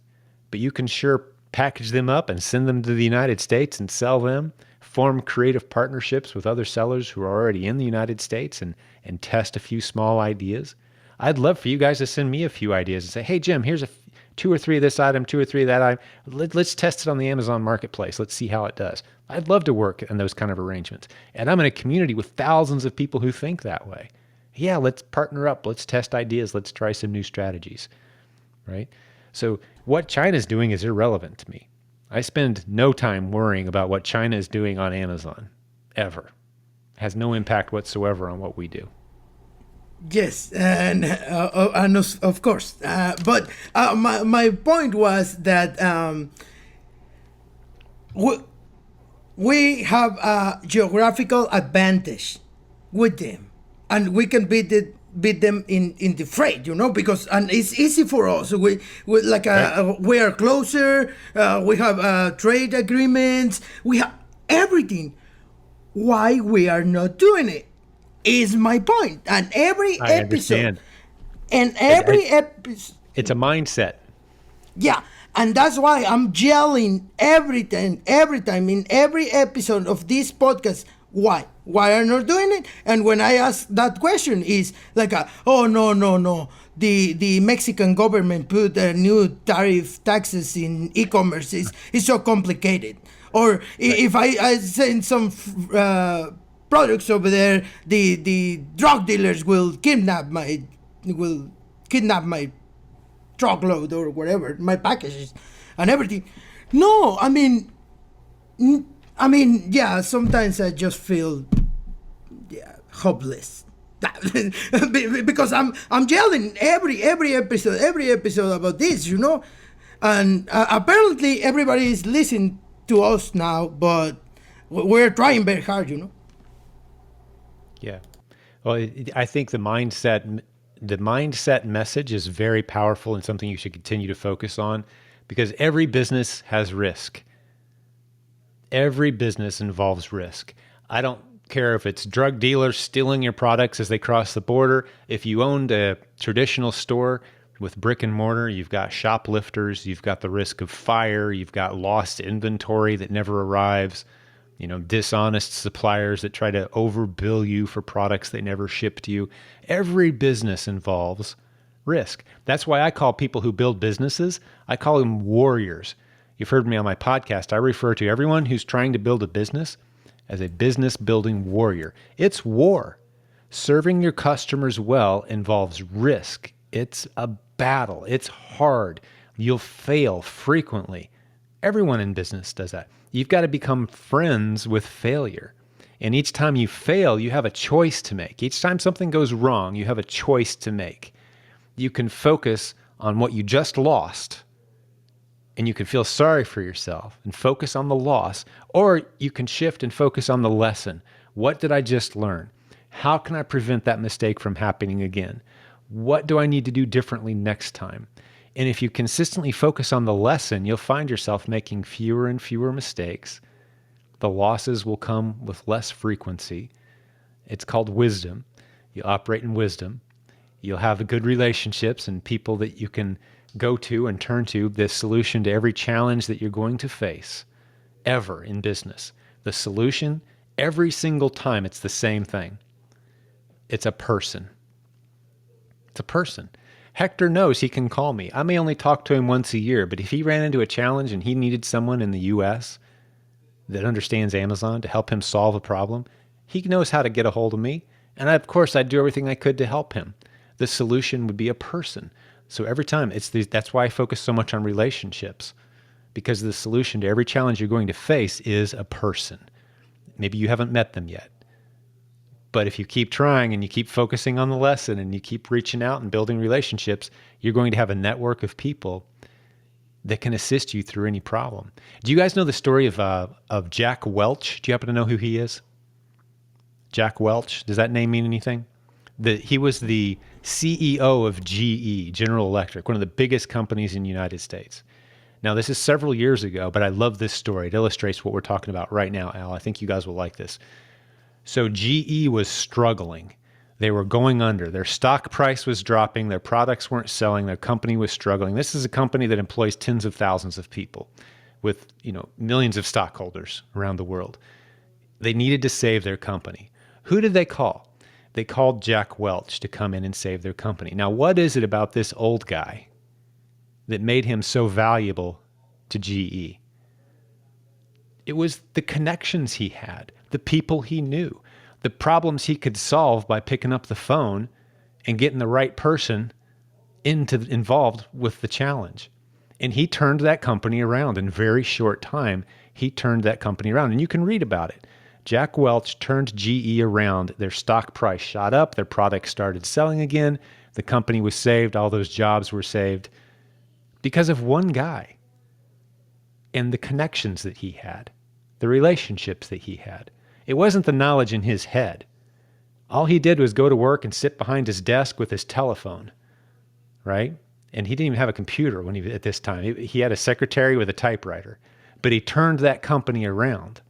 but you can sure package them up and send them to the United States and sell them, form creative partnerships with other sellers who are already in the United States and test a few small ideas. I'd love for you guys to send me a few ideas and say, hey, Jim, here's 2 or 3 of this item, 2 or 3 of that item. Let's test it on the Amazon marketplace. Let's see how it does. I'd love to work in those kind of arrangements. And I'm in a community with thousands of people who think that way. Yeah, let's partner up. Let's test ideas. Let's try some new strategies, right? So what China's doing is irrelevant to me. I spend no time worrying about what China is doing on Amazon, ever. It has no impact whatsoever on what we do. Yes, and of course. But my point was that we have a geographical advantage with them, and we can beat them in the freight, because and it's easy for us. We are closer. We have trade agreements. We have everything. Why we are not doing it is my point. And every episode, it's a mindset. Yeah, and that's why I'm yelling every time in every episode of this podcast. Why are not doing it? And when I ask that question, is like, oh no, the Mexican government put new taxes in e-commerce. It's so complicated. Or if I send some products over there, the drug dealers will kidnap my truckload or whatever, my packages and everything. No, I mean, yeah, sometimes I just feel hopeless. Because I'm yelling every episode about this, and apparently everybody is listening to us now, but we're trying very hard, Yeah. Well, I think the mindset message is very powerful and something you should continue to focus on, because every business has risk. Every business involves risk. I don't care if it's drug dealers stealing your products as they cross the border. If you owned a traditional store with brick and mortar, you've got shoplifters, you've got the risk of fire, you've got lost inventory that never arrives, dishonest suppliers that try to overbill you for products they never ship to you. Every business involves risk. That's why I call people who build businesses, I call them warriors. You've heard me on my podcast. I refer to everyone who's trying to build a business as a business building warrior. It's war. Serving your customers well involves risk. It's a battle. It's hard. You'll fail frequently. Everyone in business does that. You've got to become friends with failure. And each time you fail, you have a choice to make. Each time something goes wrong, you have a choice to make. You can focus on what you just lost, and you can feel sorry for yourself and focus on the loss, or you can shift and focus on the lesson. What did I just learn? How can I prevent that mistake from happening again? What do I need to do differently next time? And if you consistently focus on the lesson, you'll find yourself making fewer and fewer mistakes. The losses will come with less frequency. It's called wisdom. You operate in wisdom. You'll have good relationships and people that you can go to and turn to. The solution to every challenge that you're going to face ever in business. The solution, every single time, it's the same thing. It's a person. It's a person. Hector knows he can call me. I may only talk to him once a year, but if he ran into a challenge and he needed someone in the U.S. that understands Amazon to help him solve a problem, he knows how to get a hold of me. And of course, I'd do everything I could to help him. The solution would be a person. So every time, that's why I focus so much on relationships, because the solution to every challenge you're going to face is a person. Maybe you haven't met them yet. But if you keep trying and you keep focusing on the lesson and you keep reaching out and building relationships, you're going to have a network of people that can assist you through any problem. Do you guys know the story of Jack Welch? Do you happen to know who he is? Jack Welch. Does that name mean anything? He was the CEO of GE, General Electric, one of the biggest companies in the United States. Now, this is several years ago, but I love this story. It illustrates what we're talking about right now, Al. I think you guys will like this. So GE was struggling. They were going under. Their stock price was dropping. Their products weren't selling. Their company was struggling. This is a company that employs tens of thousands of people with, millions of stockholders around the world. They needed to save their company. Who did they call? They called Jack Welch to come in and save their company. Now, what is it about this old guy that made him so valuable to GE? It was the connections he had, the people he knew, the problems he could solve by picking up the phone and getting the right person involved with the challenge. And he turned that company around in a very short time. He turned that company around, and you can read about it. Jack Welch turned GE around. Their stock price shot up. Their products started selling again. The company was saved. All those jobs were saved because of one guy and the connections that he had, the relationships that he had. It wasn't the knowledge in his head. All he did was go to work and sit behind his desk with his telephone, right? And he didn't even have a computer at this time. He had a secretary with a typewriter. But he turned that company around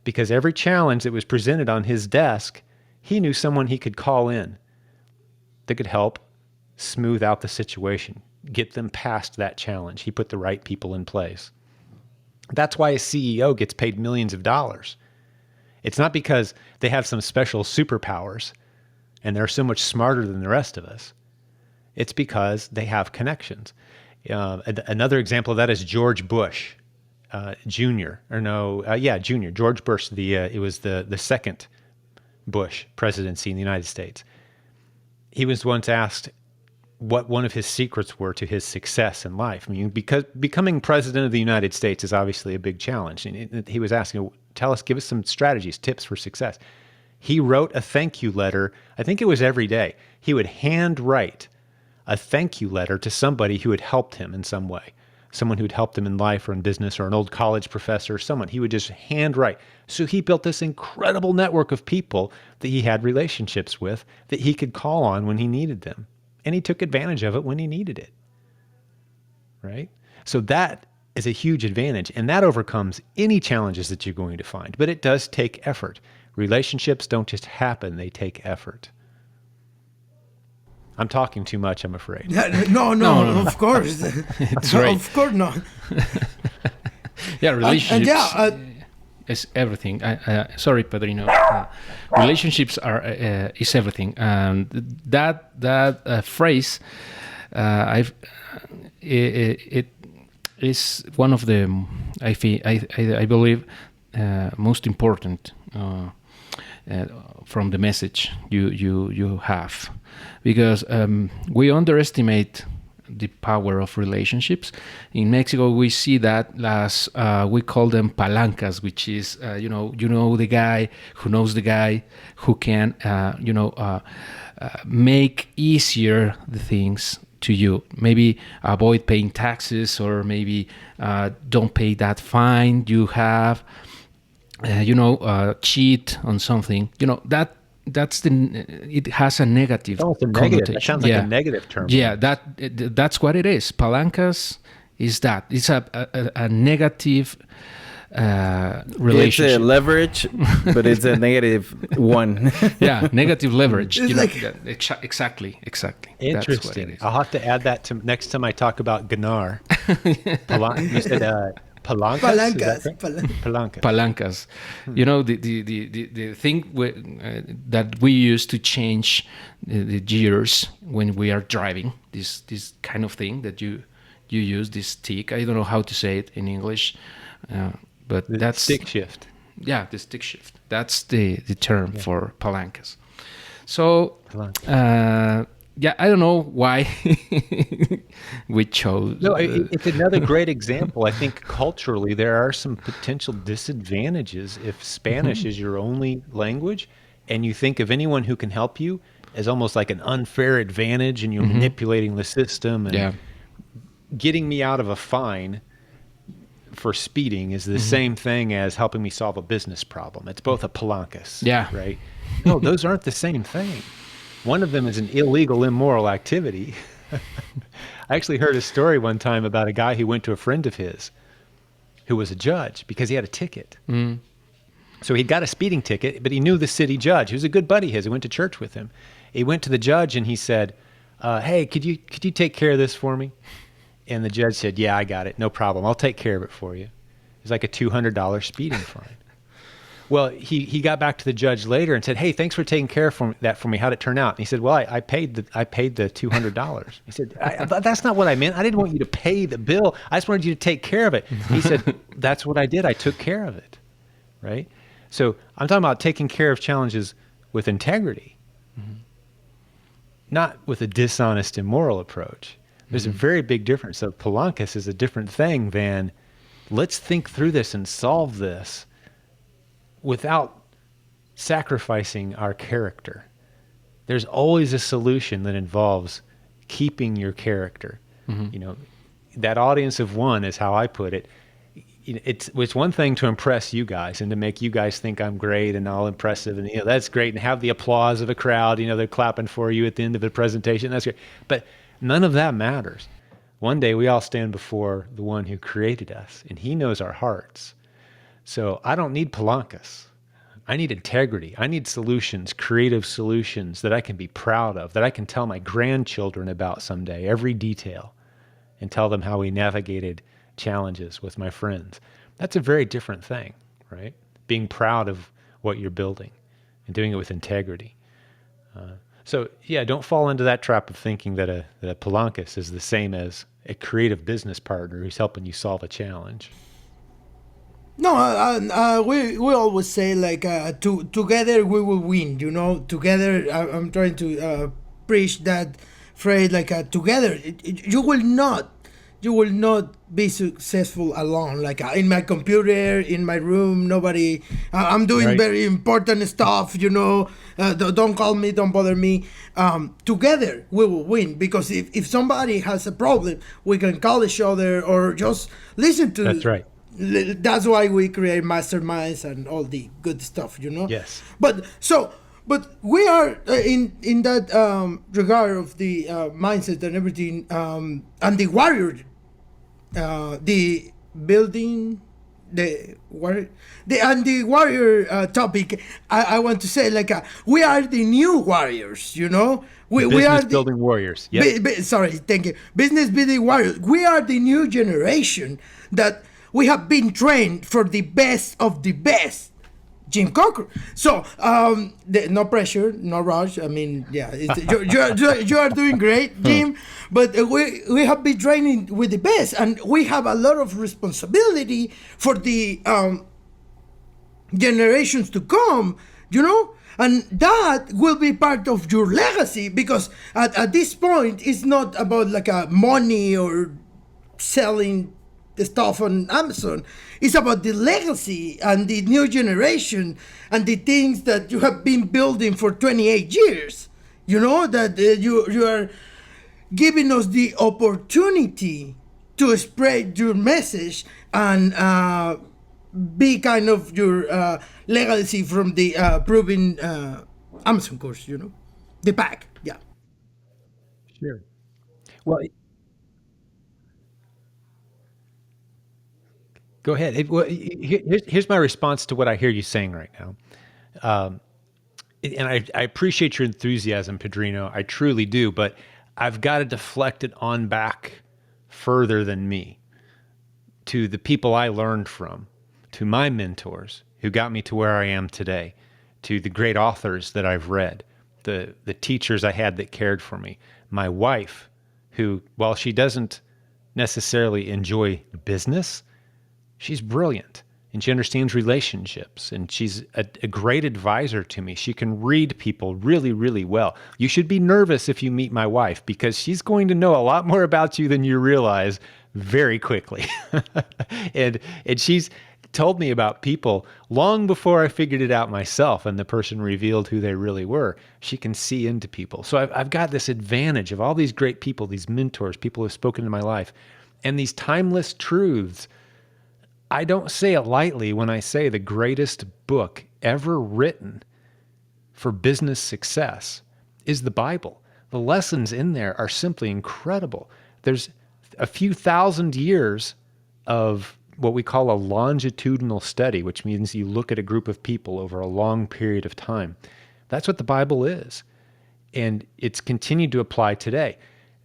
because every challenge that was presented on his desk, he knew someone he could call in that could help smooth out the situation, get them past that challenge. He put the right people in place. That's why a CEO gets paid millions of dollars. It's not because they have some special superpowers and they're so much smarter than the rest of us. It's because they have connections. Another example of that is George Bush, Jr. George Bush. It was the second Bush presidency in the United States. He was once asked what one of his secrets were to his success in life. I mean, because becoming president of the United States is obviously a big challenge. And he was asking, give us some strategies, tips for success. He wrote a thank you letter. I think it was every day. He would handwrite a thank you letter to somebody who had helped him in some way, someone who had helped him in life or in business, or an old college professor, someone. He would just handwrite. So he built this incredible network of people that he had relationships with that he could call on when he needed them. And he took advantage of it when he needed it, right? So that is a huge advantage, and that overcomes any challenges that you're going to find. But it does take effort. Relationships don't just happen, they take effort. I'm talking too much, I'm afraid. No, of course. It's right. Of course not. Yeah, relationships is everything. Sorry, Pedrino. Relationships is everything. And that phrase, it is one of the I believe most important from the message you have, because we underestimate the power of relationships. In Mexico, we see that as we call them palancas, which is the guy who knows the guy who can make easier the things to you. Maybe avoid paying taxes, or maybe don't pay that fine you have. Cheat on something. It has a negative connotation. That sounds like a negative term. Yeah, that's what it is. Palancas is that. It's a negative It's a relationship. leverage, but it's a negative one. Yeah, negative leverage. It's You know, like- exactly. That's what it Interesting. is. I'll have to add that to next time I talk about Ganar. You said palancas? Is that correct? Palanca. Palancas. You know, the thing that we use to change the gears when we are driving, this kind of thing that you use, this stick. I don't know how to say it in English, but The that's stick shift. Yeah, the stick shift. That's the term for palancas. So, Palanca. yeah, I don't know why we chose. No, it's another great example. I think culturally there are some potential disadvantages if Spanish is your only language and you think of anyone who can help you as almost like an unfair advantage and you're manipulating the system and getting me out of a fine for speeding is the same thing as helping me solve a business problem. It's both a palancas, right? No, those aren't the same thing. One of them is an illegal, immoral activity. I actually heard a story one time about a guy who went to a friend of his who was a judge because he had a ticket. So he'd got a speeding ticket, but he knew the city judge. He was a good buddy of his. He went to church with him. He went to the judge and he said, hey, could you take care of this for me? And the judge said, yeah, I got it. No problem. I'll take care of it for you. It was like a $200 speeding fine. Well, he got back to the judge later and said, hey, thanks for taking care of that for me. How'd it turn out? And he said, well, I paid the $200. He said, that's not what I meant. I didn't want you to pay the bill. I just wanted you to take care of it. He said, that's what I did. I took care of it, right? So I'm talking about taking care of challenges with integrity, not with a dishonest, immoral approach. There's a very big difference. So palancas is a different thing than let's think through this and solve this without sacrificing our character. There's always a solution that involves keeping your character. You know, that audience of one is how I put it. It's one thing to impress you guys and to make you guys think I'm great and all impressive and that's great and have the applause of a crowd. They're clapping for you at the end of the presentation. That's great. But none of that matters. One day we all stand before the one who created us and he knows our hearts. So I don't need palancas. I need integrity. I need solutions, creative solutions that I can be proud of, that I can tell my grandchildren about someday, every detail, and tell them how we navigated challenges with my friends. That's a very different thing, right? Being proud of what you're building and doing it with integrity. So yeah, don't fall into that trap of thinking that a palancas is the same as a creative business partner who's helping you solve a challenge. No, we always say like together we will win. Together. I'm trying to preach that phrase like together. You will not be successful alone. Like in my computer, in my room, nobody. I'm doing very important stuff. Don't call me, don't bother me. Together we will win because if somebody has a problem, we can call each other or just listen to. That's right. That's why we create masterminds and all the good stuff, Yes. But we are in that regard of the mindset and everything, and the warrior, the building, the warrior topic. I want to say like we are the new warriors, We are building warriors. Yep. Sorry, thank you. Business building warriors. We are the new generation that. We have been trained for the best of the best, Jim Cockrum. So, no pressure, no rush. I mean, yeah, you are doing great, Jim. But we have been training with the best, and we have a lot of responsibility for the generations to come. And that will be part of your legacy because at this point, it's not about like a money or selling the stuff on Amazon. It's about the legacy and the new generation and the things that you have been building for 28 years. That you are giving us the opportunity to spread your message and be kind of your legacy from the proven Amazon course, the pack. Yeah. Sure. Well, Go ahead. Here's my response to what I hear you saying right now. And I appreciate your enthusiasm, Pedrino. I truly do, but I've got to deflect it on back further than me to the people I learned from, to my mentors who got me to where I am today, to the great authors that I've read, the teachers I had that cared for me, my wife, who, while she doesn't necessarily enjoy business, she's brilliant and she understands relationships and she's a great advisor to me. She can read people really, really well. You should be nervous if you meet my wife because she's going to know a lot more about you than you realize very quickly. and she's told me about people long before I figured it out myself and the person revealed who they really were. She can see into people. So I've got this advantage of all these great people, these mentors, people who have spoken in my life, and these timeless truths. I don't say it lightly when I say the greatest book ever written for business success is the Bible. The lessons in there are simply incredible. There's a few thousand years of what we call a longitudinal study, which means you look at a group of people over a long period of time. That's what the Bible is. And it's continued to apply today.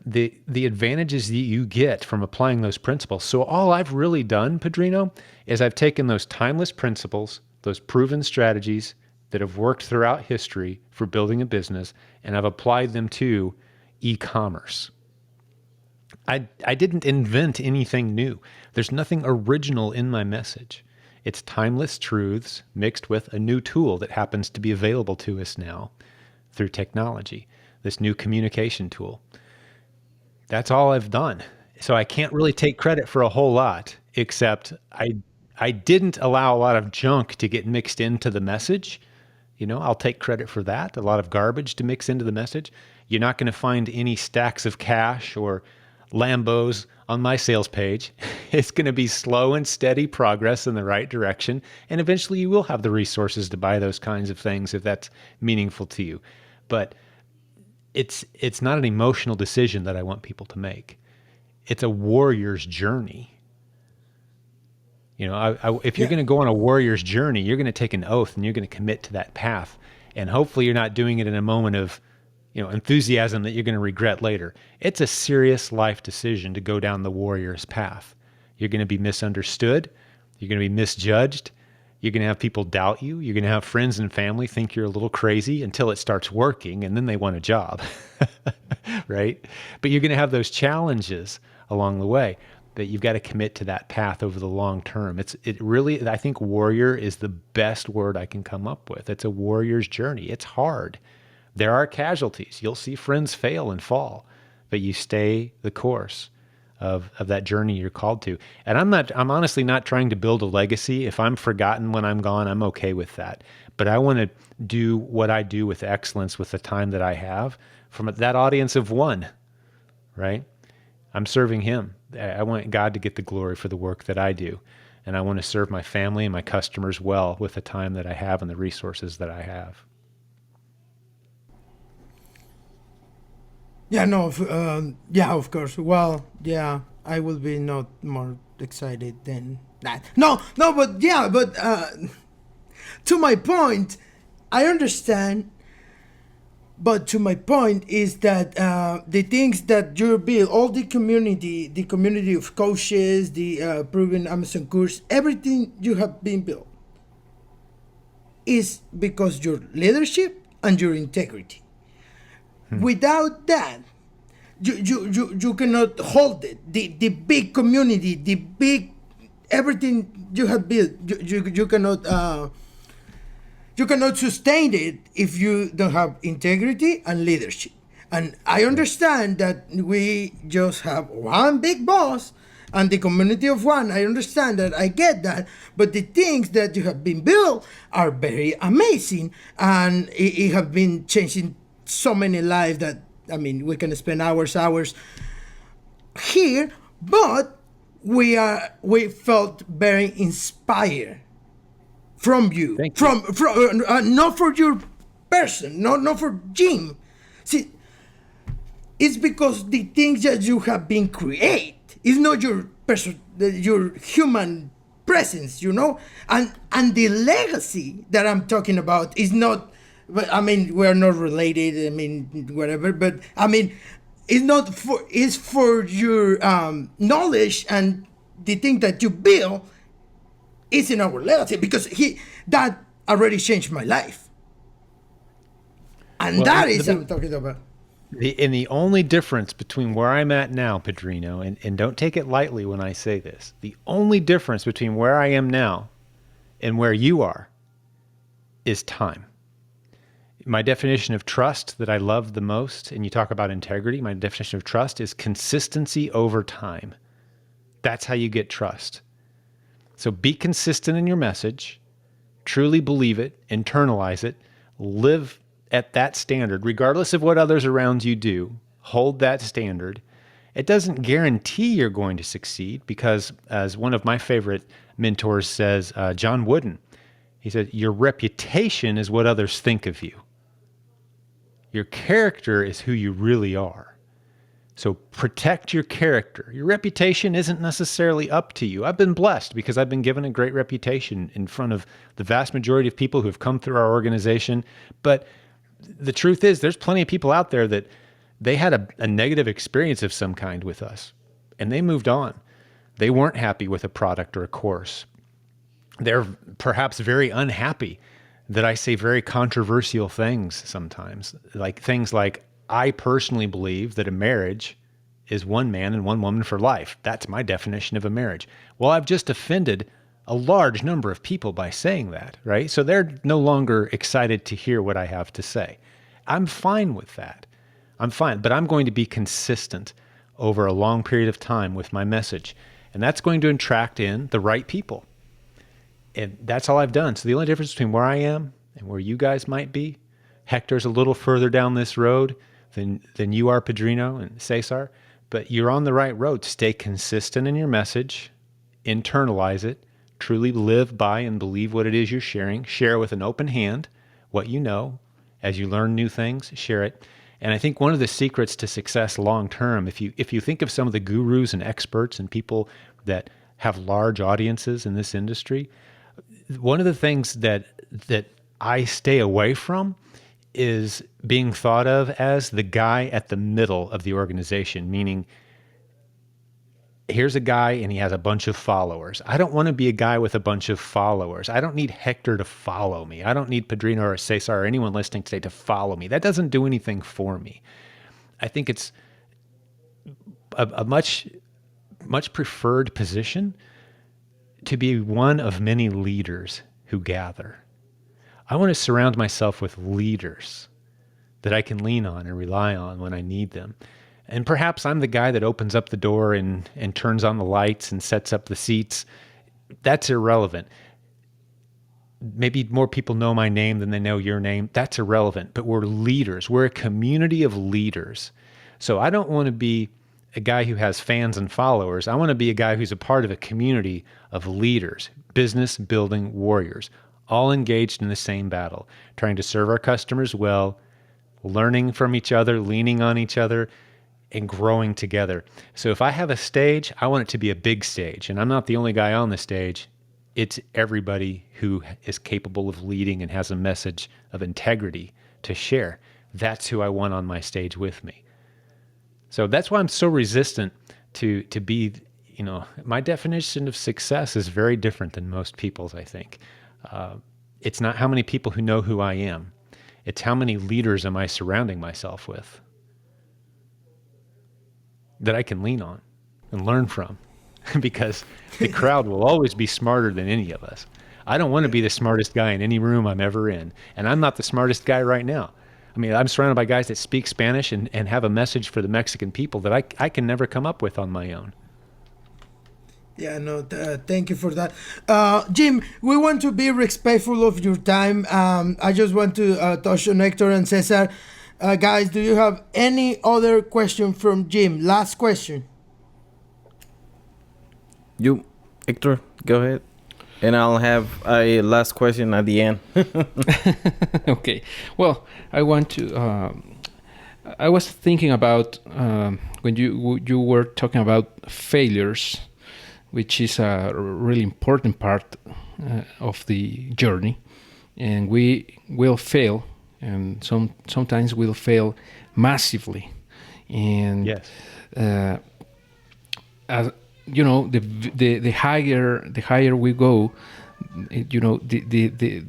The advantages that you get from applying those principles. So all I've really done, Pedrino, is I've taken those timeless principles, those proven strategies that have worked throughout history for building a business, and I've applied them to e-commerce. I didn't invent anything new. There's nothing original in my message. It's timeless truths mixed with a new tool that happens to be available to us now through technology, this new communication tool. That's all I've done. So I can't really take credit for a whole lot, except I didn't allow a lot of junk to get mixed into the message. I'll take credit for that. A lot of garbage to mix into the message. You're not going to find any stacks of cash or Lambos on my sales page. It's going to be slow and steady progress in the right direction. And eventually you will have the resources to buy those kinds of things if that's meaningful to you. But it's not an emotional decision that I want people to make. It's a warrior's journey. If you're going to go on a warrior's journey, you're going to take an oath and you're going to commit to that path. And hopefully you're not doing it in a moment of, enthusiasm that you're going to regret later. It's a serious life decision to go down the warrior's path. You're going to be misunderstood. You're going to be misjudged. You're going to have people doubt you. You're going to have friends and family think you're a little crazy until it starts working, and then they want a job, right? But you're going to have those challenges along the way that you've got to commit to that path over the long term. I think warrior is the best word I can come up with. It's a warrior's journey. It's hard. There are casualties. You'll see friends fail and fall, but you stay the course of that journey you're called to. And I'm honestly not trying to build a legacy. If I'm forgotten when I'm gone, I'm okay with that. But I want to do what I do with excellence with the time that I have from that audience of one, right? I'm serving him. I want God to get the glory for the work that I do. And I want to serve my family and my customers well with the time that I have and the resources that I have. Yeah, no, of course. Well, yeah, I will be not more excited than that. No, but to my point, I understand. But to my point is that the things that you build, all the community of coaches, the proven Amazon course, everything you have been built is because your leadership and your integrity. Without that, you cannot hold it. The big community, the big everything you have built, you cannot sustain it if you don't have integrity and leadership. And I understand that we just have one big boss and the community of one. I understand that. I get that. But the things that you have been built are very amazing, and it have been changing so many lives that, we can spend hours here, but we felt very inspired from you. From not for your person, not for Jim. See, it's because the things that you have been create is not your person, your human presence, and the legacy that I'm talking about is not, I mean, we're not related, I mean, whatever, but I mean, it's for your knowledge, and the thing that you build is in our legacy, because that already changed my life. And that is what I'm talking about. The only difference between where I'm at now, Padrino, and don't take it lightly when I say this, the only difference between where I am now and where you are is time. My definition of trust that I love the most, and you talk about integrity, my definition of trust is consistency over time. That's how you get trust. So be consistent in your message, truly believe it, internalize it, live at that standard, regardless of what others around you do. Hold that standard. It doesn't guarantee you're going to succeed, because as one of my favorite mentors says, John Wooden, he said, your reputation is what others think of you. Your character is who you really are. So protect your character. Your reputation isn't necessarily up to you. I've been blessed because I've been given a great reputation in front of the vast majority of people who have come through our organization. But the truth is, there's plenty of people out there that they had a negative experience of some kind with us, and they moved on. They weren't happy with a product or a course. They're perhaps very unhappy that I say very controversial things sometimes, like things like, I personally believe that a marriage is one man and one woman for life. That's my definition of a marriage. Well, I've just offended a large number of people by saying that, right? So they're no longer excited to hear what I have to say. I'm fine with that. I'm fine, but I'm going to be consistent over a long period of time with my message. And that's going to attract in the right people. And that's all I've done. So the only difference between where I am and where you guys might be, Hector's a little further down this road than you are, Padrino and Cesar, but you're on the right road. Stay consistent in your message, internalize it, truly live by and believe what it is you're sharing. Share with an open hand what you know. As you learn new things, share it. And I think one of the secrets to success long term, if you think of some of the gurus and experts and people that have large audiences in this industry, one of the things that I stay away from is being thought of as the guy at the middle of the organization, meaning here's a guy and he has a bunch of followers. I don't want to be a guy with a bunch of followers. I don't need Hector to follow me. I don't need Padrino or Cesar or anyone listening today to follow me. That doesn't do anything for me. I think it's a much preferred position to be one of many leaders who gather. I want to surround myself with leaders that I can lean on and rely on when I need them. And perhaps I'm the guy that opens up the door and turns on the lights and sets up the seats. That's irrelevant. Maybe more people know my name than they know your name. That's irrelevant. But we're leaders. We're a community of leaders. So I don't want to be a guy who has fans and followers. I want to be a guy who's a part of a community of leaders, business building warriors, all engaged in the same battle, trying to serve our customers well, learning from each other, leaning on each other, and growing together. So if I have a stage, I want it to be a big stage. And I'm not the only guy on the stage. It's everybody who is capable of leading and has a message of integrity to share. That's who I want on my stage with me. So that's why I'm so resistant to be, my definition of success is very different than most people's, I think. It's not how many people who know who I am. It's how many leaders am I surrounding myself with that I can lean on and learn from, because the crowd will always be smarter than any of us. I don't want to be the smartest guy in any room I'm ever in, and I'm not the smartest guy right now. I mean, I'm surrounded by guys that speak Spanish and have a message for the Mexican people that I can never come up with on my own. Yeah, no, thank you for that. Jim, we want to be respectful of your time. I just want to touch on Hector and Cesar. Guys, do you have any other question from Jim? Last question. You, Hector, go ahead. And I'll have a last question at the end. Okay. Well, I want to... I was thinking about when you were talking about failures, which is a really important part of the journey. And we will fail, and sometimes we'll fail massively. And Yes. As you know, the higher we go, you know, the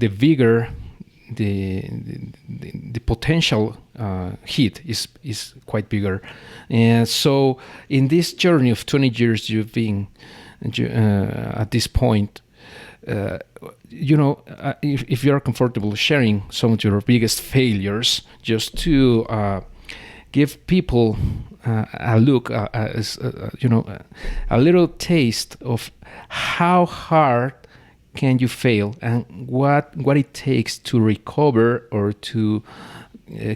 bigger the potential hit is quite bigger. And so in this journey of 20 years you've been at this point, you know, if you're comfortable sharing some of your biggest failures, just to give people a look, you know, a little taste of how hard can you fail and what it takes to recover or to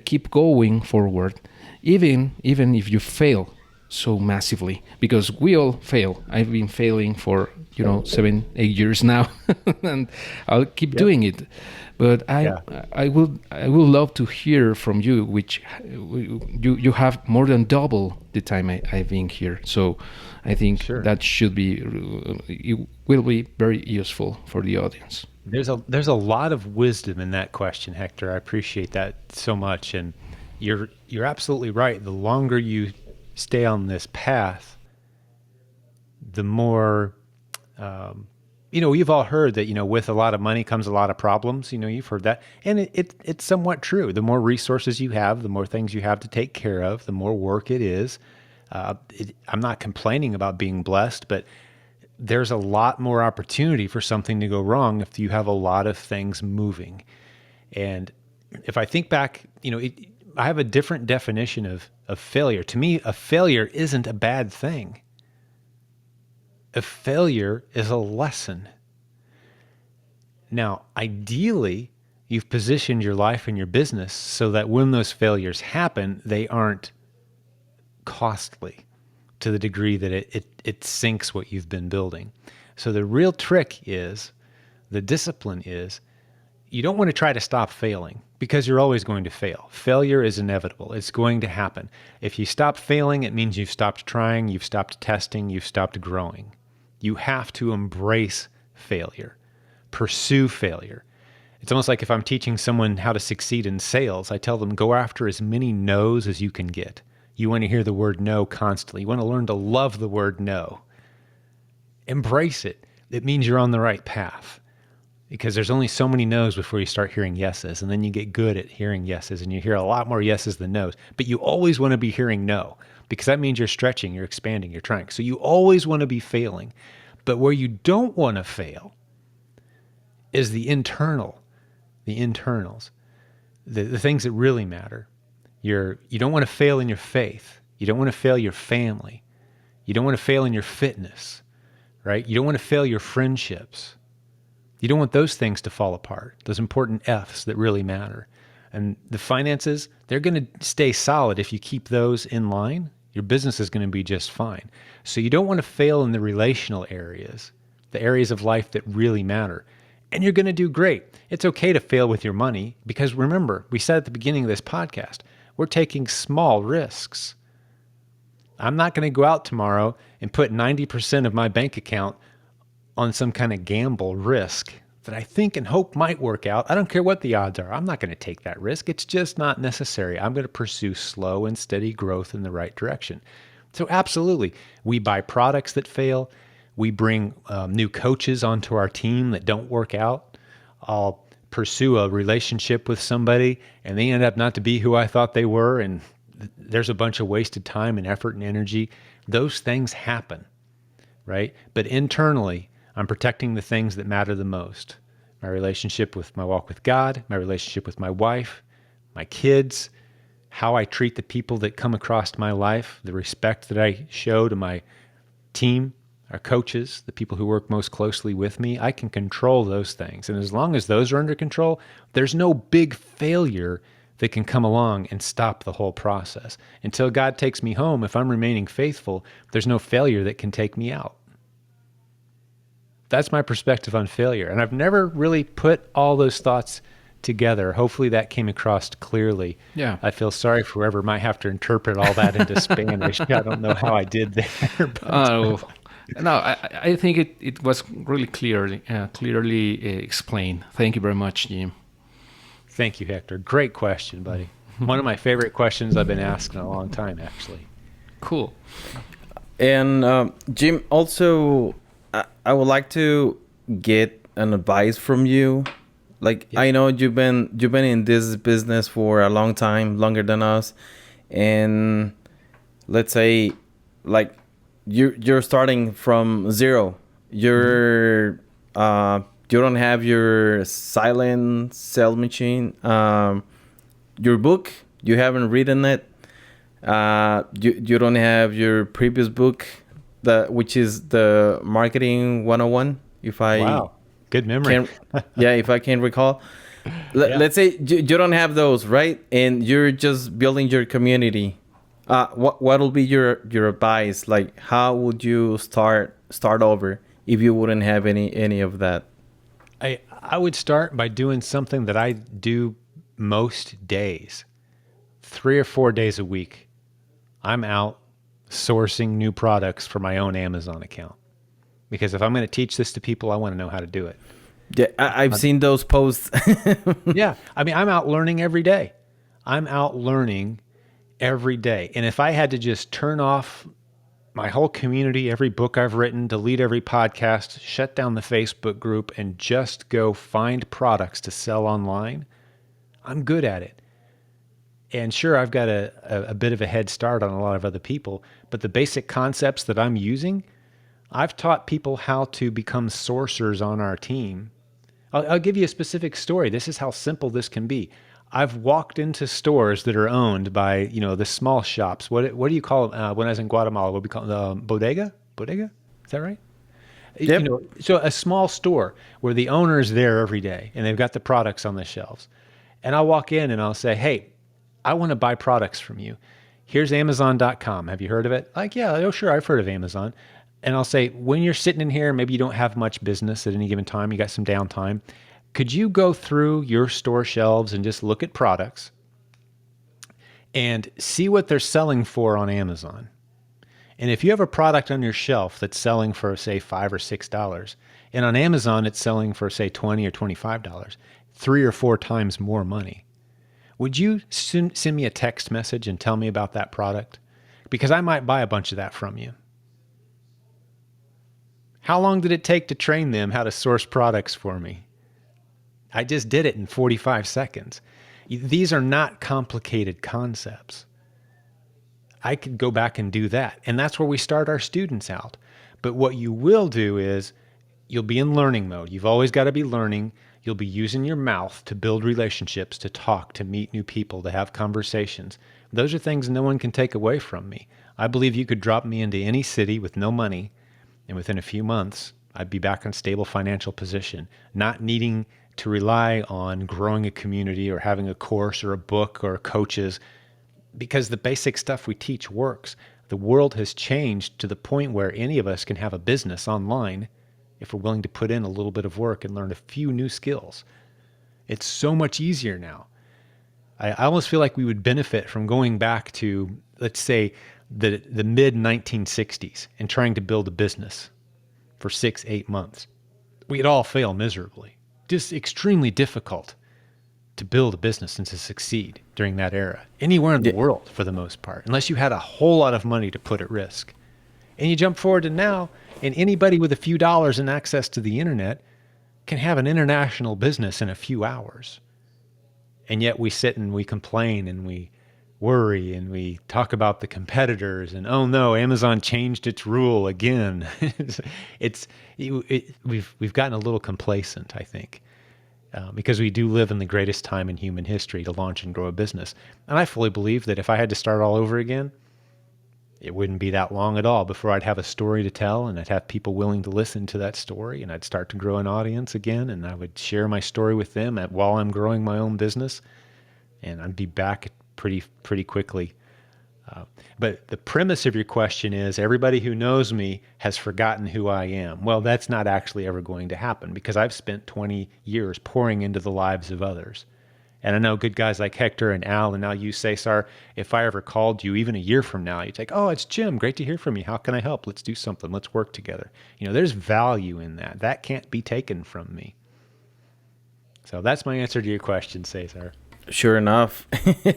keep going forward, even if you fail so massively, because we all fail. I've been failing for 7-8 years now, and I'll keep doing it. But I would love to hear from you, which you have more than double the time I've been here. So I think that should be, it will be very useful for the audience. There's a lot of wisdom in that question, Hector. I appreciate that so much, and you're absolutely right. The longer you stay on this path, the more, you've all heard that, with a lot of money comes a lot of problems. You've heard that. And it's somewhat true. The more resources you have, the more things you have to take care of, the more work it is. I'm not complaining about being blessed, but there's a lot more opportunity for something to go wrong if you have a lot of things moving. And if I think back, I have a different definition of failure. To me, a failure isn't a bad thing. A failure is a lesson. Now, ideally, you've positioned your life and your business so that when those failures happen, they aren't costly to the degree that it sinks what you've been building. So the real trick is, the discipline is, you don't want to try to stop failing, because you're always going to fail. Failure is inevitable. It's going to happen. If you stop failing, it means you've stopped trying, you've stopped testing, you've stopped growing. You have to embrace failure, pursue failure. It's almost like if I'm teaching someone how to succeed in sales, I tell them, go after as many no's as you can get. You want to hear the word no constantly. You want to learn to love the word no. Embrace it. It means you're on the right path, because there's only so many no's before you start hearing yeses, and then you get good at hearing yeses, and you hear a lot more yeses than no's. But you always want to be hearing no, because that means you're stretching, you're expanding, you're trying. So you always want to be failing. But where you don't want to fail is the internals, the things that really matter. You don't want to fail in your faith. You don't want to fail your family. You don't want to fail in your fitness, right? You don't want to fail your friendships. You don't want those things to fall apart, those important F's that really matter. And the finances, they're going to stay solid if you keep those in line. Your business is going to be just fine. So you don't want to fail in the relational areas, the areas of life that really matter. And you're going to do great. It's okay to fail with your money, because remember, we said at the beginning of this podcast, we're taking small risks. I'm not going to go out tomorrow and put 90% of my bank account on some kind of gamble risk that I think and hope might work out. I don't care what the odds are. I'm not going to take that risk. It's just not necessary. I'm going to pursue slow and steady growth in the right direction. So absolutely, we buy products that fail. We bring new coaches onto our team that don't work out. I'll pursue a relationship with somebody and they end up not to be who I thought they were, and there's a bunch of wasted time and effort and energy. Those things happen, right? But internally, I'm protecting the things that matter the most. My relationship with my walk with God, my relationship with my wife, my kids, how I treat the people that come across my life, the respect that I show to my team, our coaches, the people who work most closely with me. I can control those things. And as long as those are under control, there's no big failure that can come along and stop the whole process. Until God takes me home, if I'm remaining faithful, there's no failure that can take me out. That's my perspective on failure. And I've never really put all those thoughts together. Hopefully that came across clearly. Yeah. I feel sorry for whoever might have to interpret all that into Spanish. I don't know how I did there. Oh, No, I think it was really clearly explained. Thank you very much, Jim. Thank you, Hector. Great question, buddy. One of my favorite questions I've been asked in a long time, actually. Cool. And Jim, also, I would like to get an advice from you. Like, yeah. I know you've been in this business for a long time, longer than us, and let's say, like, you're starting from zero. You're you don't have your silent sell machine. Your book, you haven't written it. You don't have your previous book, which is the Marketing 101. Wow, good memory. If I can recall. Let's say you don't have those, right? And you're just building your community. What will be your advice? Like, how would you start over if you wouldn't have any of that? I would start by doing something that I do most days. 3 or 4 days a week, I'm out sourcing new products for my own Amazon account. Because if I'm going to teach this to people, I want to know how to do it. Yeah, I've seen those posts. Yeah, I mean, I'm out learning every day. I'm out learning every day. And if I had to just turn off my whole community, every book I've written, delete every podcast, shut down the Facebook group, and just go find products to sell online, I'm good at it. And sure, I've got a bit of a head start on a lot of other people, but the basic concepts that I'm using, I've taught people how to become sourcers on our team. I'll give you a specific story. This is how simple this can be. I've walked into stores that are owned by, the small shops. What do you call them? When I was in Guatemala, what we call them? Bodega? Bodega? Is that right? Yep. So a small store where the owner's there every day and they've got the products on the shelves. And I'll walk in and I'll say, hey, I want to buy products from you. Here's Amazon.com. Have you heard of it? Like, yeah, oh, sure, I've heard of Amazon. And I'll say, when you're sitting in here, maybe you don't have much business at any given time, you got some downtime. Could you go through your store shelves and just look at products and see what they're selling for on Amazon? And if you have a product on your shelf that's selling for, say, $5 or $6, and on Amazon it's selling for, say, $20 or $25, 3 or 4 times more money, would you send me a text message and tell me about that product? Because I might buy a bunch of that from you. How long did it take to train them how to source products for me? I just did it in 45 seconds. These are not complicated concepts. I could go back and do that. And that's where we start our students out. But what you will do is you'll be in learning mode. You've always got to be learning. You'll be using your mouth to build relationships, to talk, to meet new people, to have conversations. Those are things no one can take away from me. I believe you could drop me into any city with no money, and within a few months, I'd be back in a stable financial position, not needing to rely on growing a community or having a course or a book or coaches, because the basic stuff we teach works. The world has changed to the point where any of us can have a business online if we're willing to put in a little bit of work and learn a few new skills. It's so much easier now. I almost feel like we would benefit from going back to, let's say, the mid 1960s and trying to build a business for 6-8 months. We'd all fail miserably. Just extremely difficult to build a business and to succeed during that era, anywhere in the world for the most part, unless you had a whole lot of money to put at risk. And you jump forward to now, and anybody with a few dollars and access to the internet can have an international business in a few hours. And yet we sit and we complain and we worry and we talk about the competitors and, oh no, Amazon changed its rule again. We've gotten a little complacent, I think, because we do live in the greatest time in human history to launch and grow a business. And I fully believe that if I had to start all over again, it wouldn't be that long at all before I'd have a story to tell, and I'd have people willing to listen to that story, and I'd start to grow an audience again, and I would share my story with them while I'm growing my own business, and I'd be back pretty quickly. But the premise of your question is everybody who knows me has forgotten who I am. Well, that's not actually ever going to happen because I've spent 20 years pouring into the lives of others. And I know good guys like Hector and Al, and now you, Cesar, if I ever called you even a year from now, you'd take, oh, it's Jim. Great to hear from you. How can I help? Let's do something. Let's work together. There's value in that. That can't be taken from me. So that's my answer to your question, Cesar. Sure enough.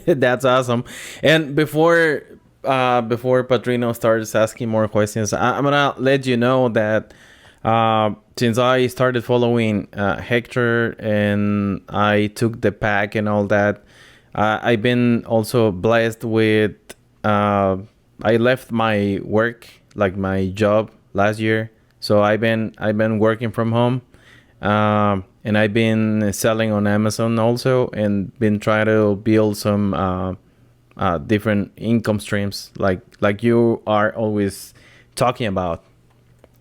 That's awesome. And before Patrino starts asking more questions, I'm gonna let you know that since I started following Hector and I took the pack and all that, I've been also blessed with I left my work, like my job last year, so I've been working from home, and I've been selling on Amazon also, and been trying to build some different income streams like you are always talking about.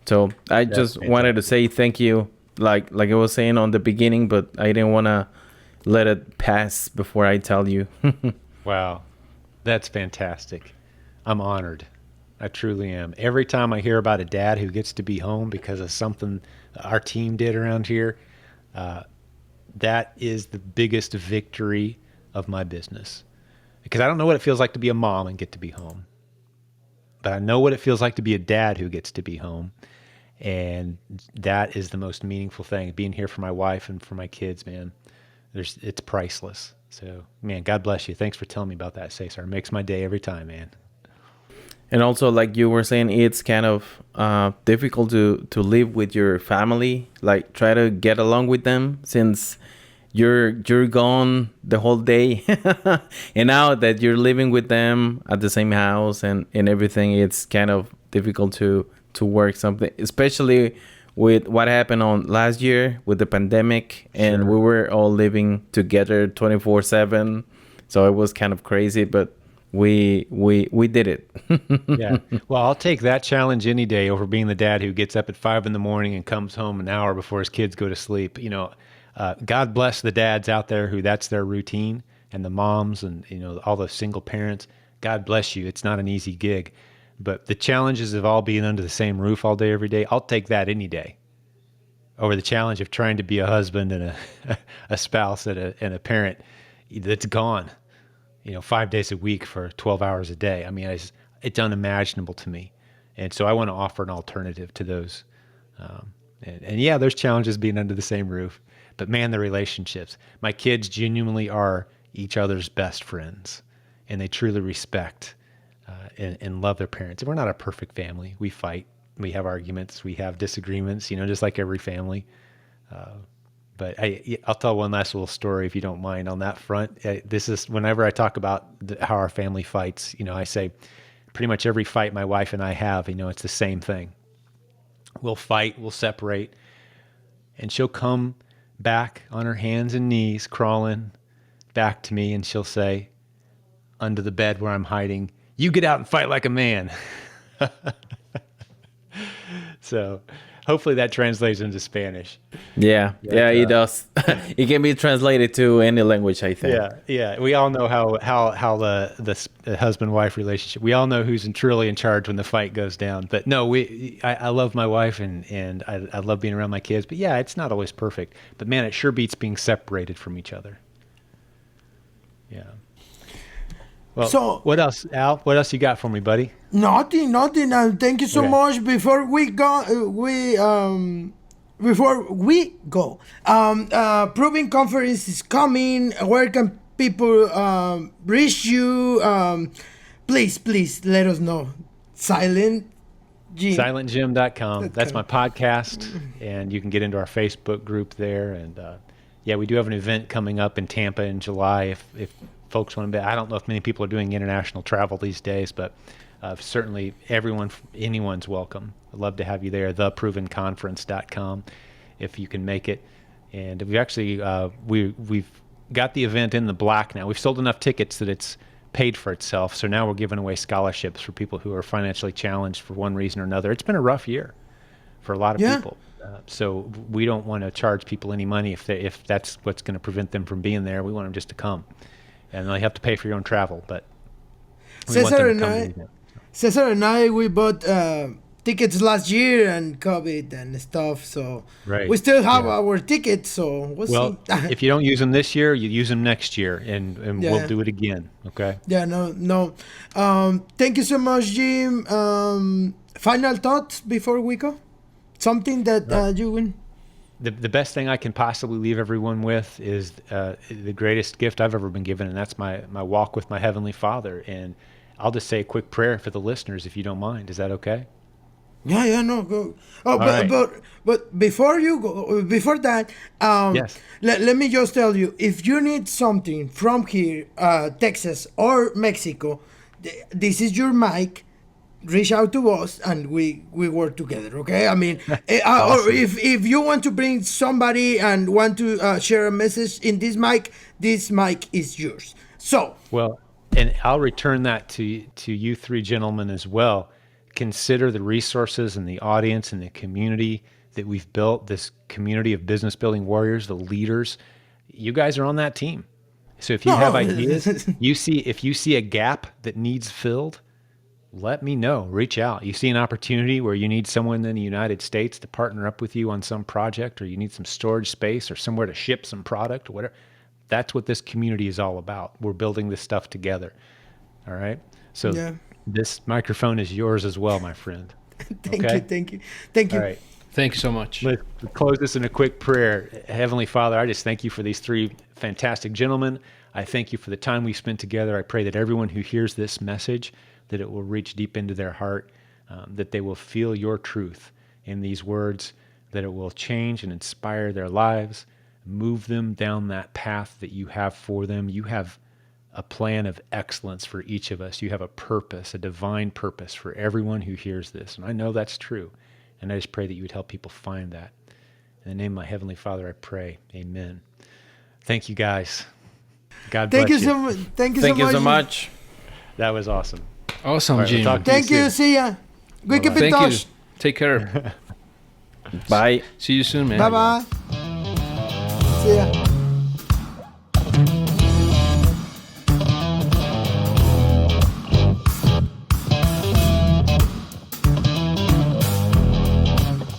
So I just wanted to say thank you, like I was saying on the beginning, but I didn't want to let it pass before I tell you. Wow, that's fantastic. I'm honored. I truly am. Every time I hear about a dad who gets to be home because of something our team did around here, that is the biggest victory of my business. Because I don't know what it feels like to be a mom and get to be home. But I know what it feels like to be a dad who gets to be home. And that is the most meaningful thing. Being here for my wife and for my kids, man, it's priceless. So, man, God bless you. Thanks for telling me about that, Cesar. It makes my day every time, man. And also, like you were saying, it's kind of difficult to live with your family, like try to get along with them since you're gone the whole day. And now that you're living with them at the same house and everything, it's kind of difficult to work something, especially with what happened on last year with the pandemic, and we were all living together 24/7. So it was kind of crazy, but we did it. Yeah. Well, I'll take that challenge any day over being the dad who gets up at 5 a.m. and comes home an hour before his kids go to sleep. God bless the dads out there who that's their routine, and the moms and, all the single parents. God bless you. It's not an easy gig, but the challenges of all being under the same roof all day, every day, I'll take that any day over the challenge of trying to be a husband and a spouse and a parent that's gone, 5 days a week for 12 hours a day. I mean, it's unimaginable to me. And so I want to offer an alternative to those. And yeah, there's challenges being under the same roof, but man, the relationships, my kids genuinely are each other's best friends, and they truly respect and love their parents. And we're not a perfect family. We fight, we have arguments, we have disagreements, just like every family. But I'll tell one last little story, if you don't mind, on that front. This is whenever I talk about how our family fights, I say pretty much every fight my wife and I have, it's the same thing. We'll fight, we'll separate, and she'll come back on her hands and knees, crawling back to me, and she'll say, under the bed where I'm hiding, "You get out and fight like a man." So hopefully that translates into Spanish. Yeah, it does. It can be translated to any language, I think. Yeah. We all know how the husband-wife relationship. We all know who's truly in charge when the fight goes down. But no, I love my wife and I love being around my kids. But yeah, it's not always perfect. But man, it sure beats being separated from each other. Yeah. Well, so what else, Al? What else you got for me, buddy? Nothing. Thank you so much. Before we go, Proving Conference is coming. Where can people reach you? Please let us know. SilentJim.com. That's my podcast, and you can get into our Facebook group there. And yeah, we do have an event coming up in Tampa in July. If folks want to be, I don't know if many people are doing international travel these days, but certainly anyone's welcome. I'd love to have you there. theprovenconference.com if you can make it. And we've actually we've got the event in the black now. We've sold enough tickets that it's paid for itself. So now we're giving away scholarships for people who are financially challenged for one reason or another. It's been a rough year for a lot of people. So we don't want to charge people any money if that's what's going to prevent them from being there. We want them just to come. And they have to pay for your own travel, but Cesar and I, we bought tickets last year and COVID and stuff. So Right. we still have our tickets. So we'll see. If you don't use them this year, you use them next year, and we'll do it again. Okay. Yeah, no. Thank you so much, Jim. Final thoughts before we go? Something that you win? The best thing I can possibly leave everyone with is the greatest gift I've ever been given, and that's my walk with my Heavenly Father. And I'll just say a quick prayer for the listeners, if you don't mind. Is that okay? Yeah, no, go. Oh, but before you go, before that, Yes. let me just tell you, if you need something from here, Texas or Mexico, this is your mic. Reach out to us and we work together, okay? I mean, Awesome. or if you want to bring somebody and want to share a message in this mic is yours. So, Well, and I'll return that to you three gentlemen as well. Consider the resources and the audience and the community that we've built, this community of business building warriors, the leaders. You guys are on that team. So if you have ideas, if you see a gap that needs filled, let me know. Reach out. You see an opportunity where you need someone in the United States to partner up with you on some project, or you need some storage space or somewhere to ship some product or whatever. That's what this community is all about. We're building this stuff together. All right. So this microphone is yours as well, my friend. Thank you. All right. Thank you so much. Let's close this in a quick prayer. Heavenly Father, I just thank you for these three fantastic gentlemen. I thank you for the time we spent together. I pray that everyone who hears this message, that it will reach deep into their heart, that they will feel your truth in these words, that it will change and inspire their lives, move them down that path that you have for them. You have a plan of excellence for each of us. You have a purpose, a divine purpose for everyone who hears this. And I know that's true. And I just pray that you would help people find that. In the name of my Heavenly Father, I pray. Amen. Thank you, guys. God bless you. Thank you so much. That was awesome. Awesome, All right, Jim. we'll talk to Thank you. soon. See ya. We keep in Thank touch. you. Take care. Bye. See you soon, man. Bye. See ya.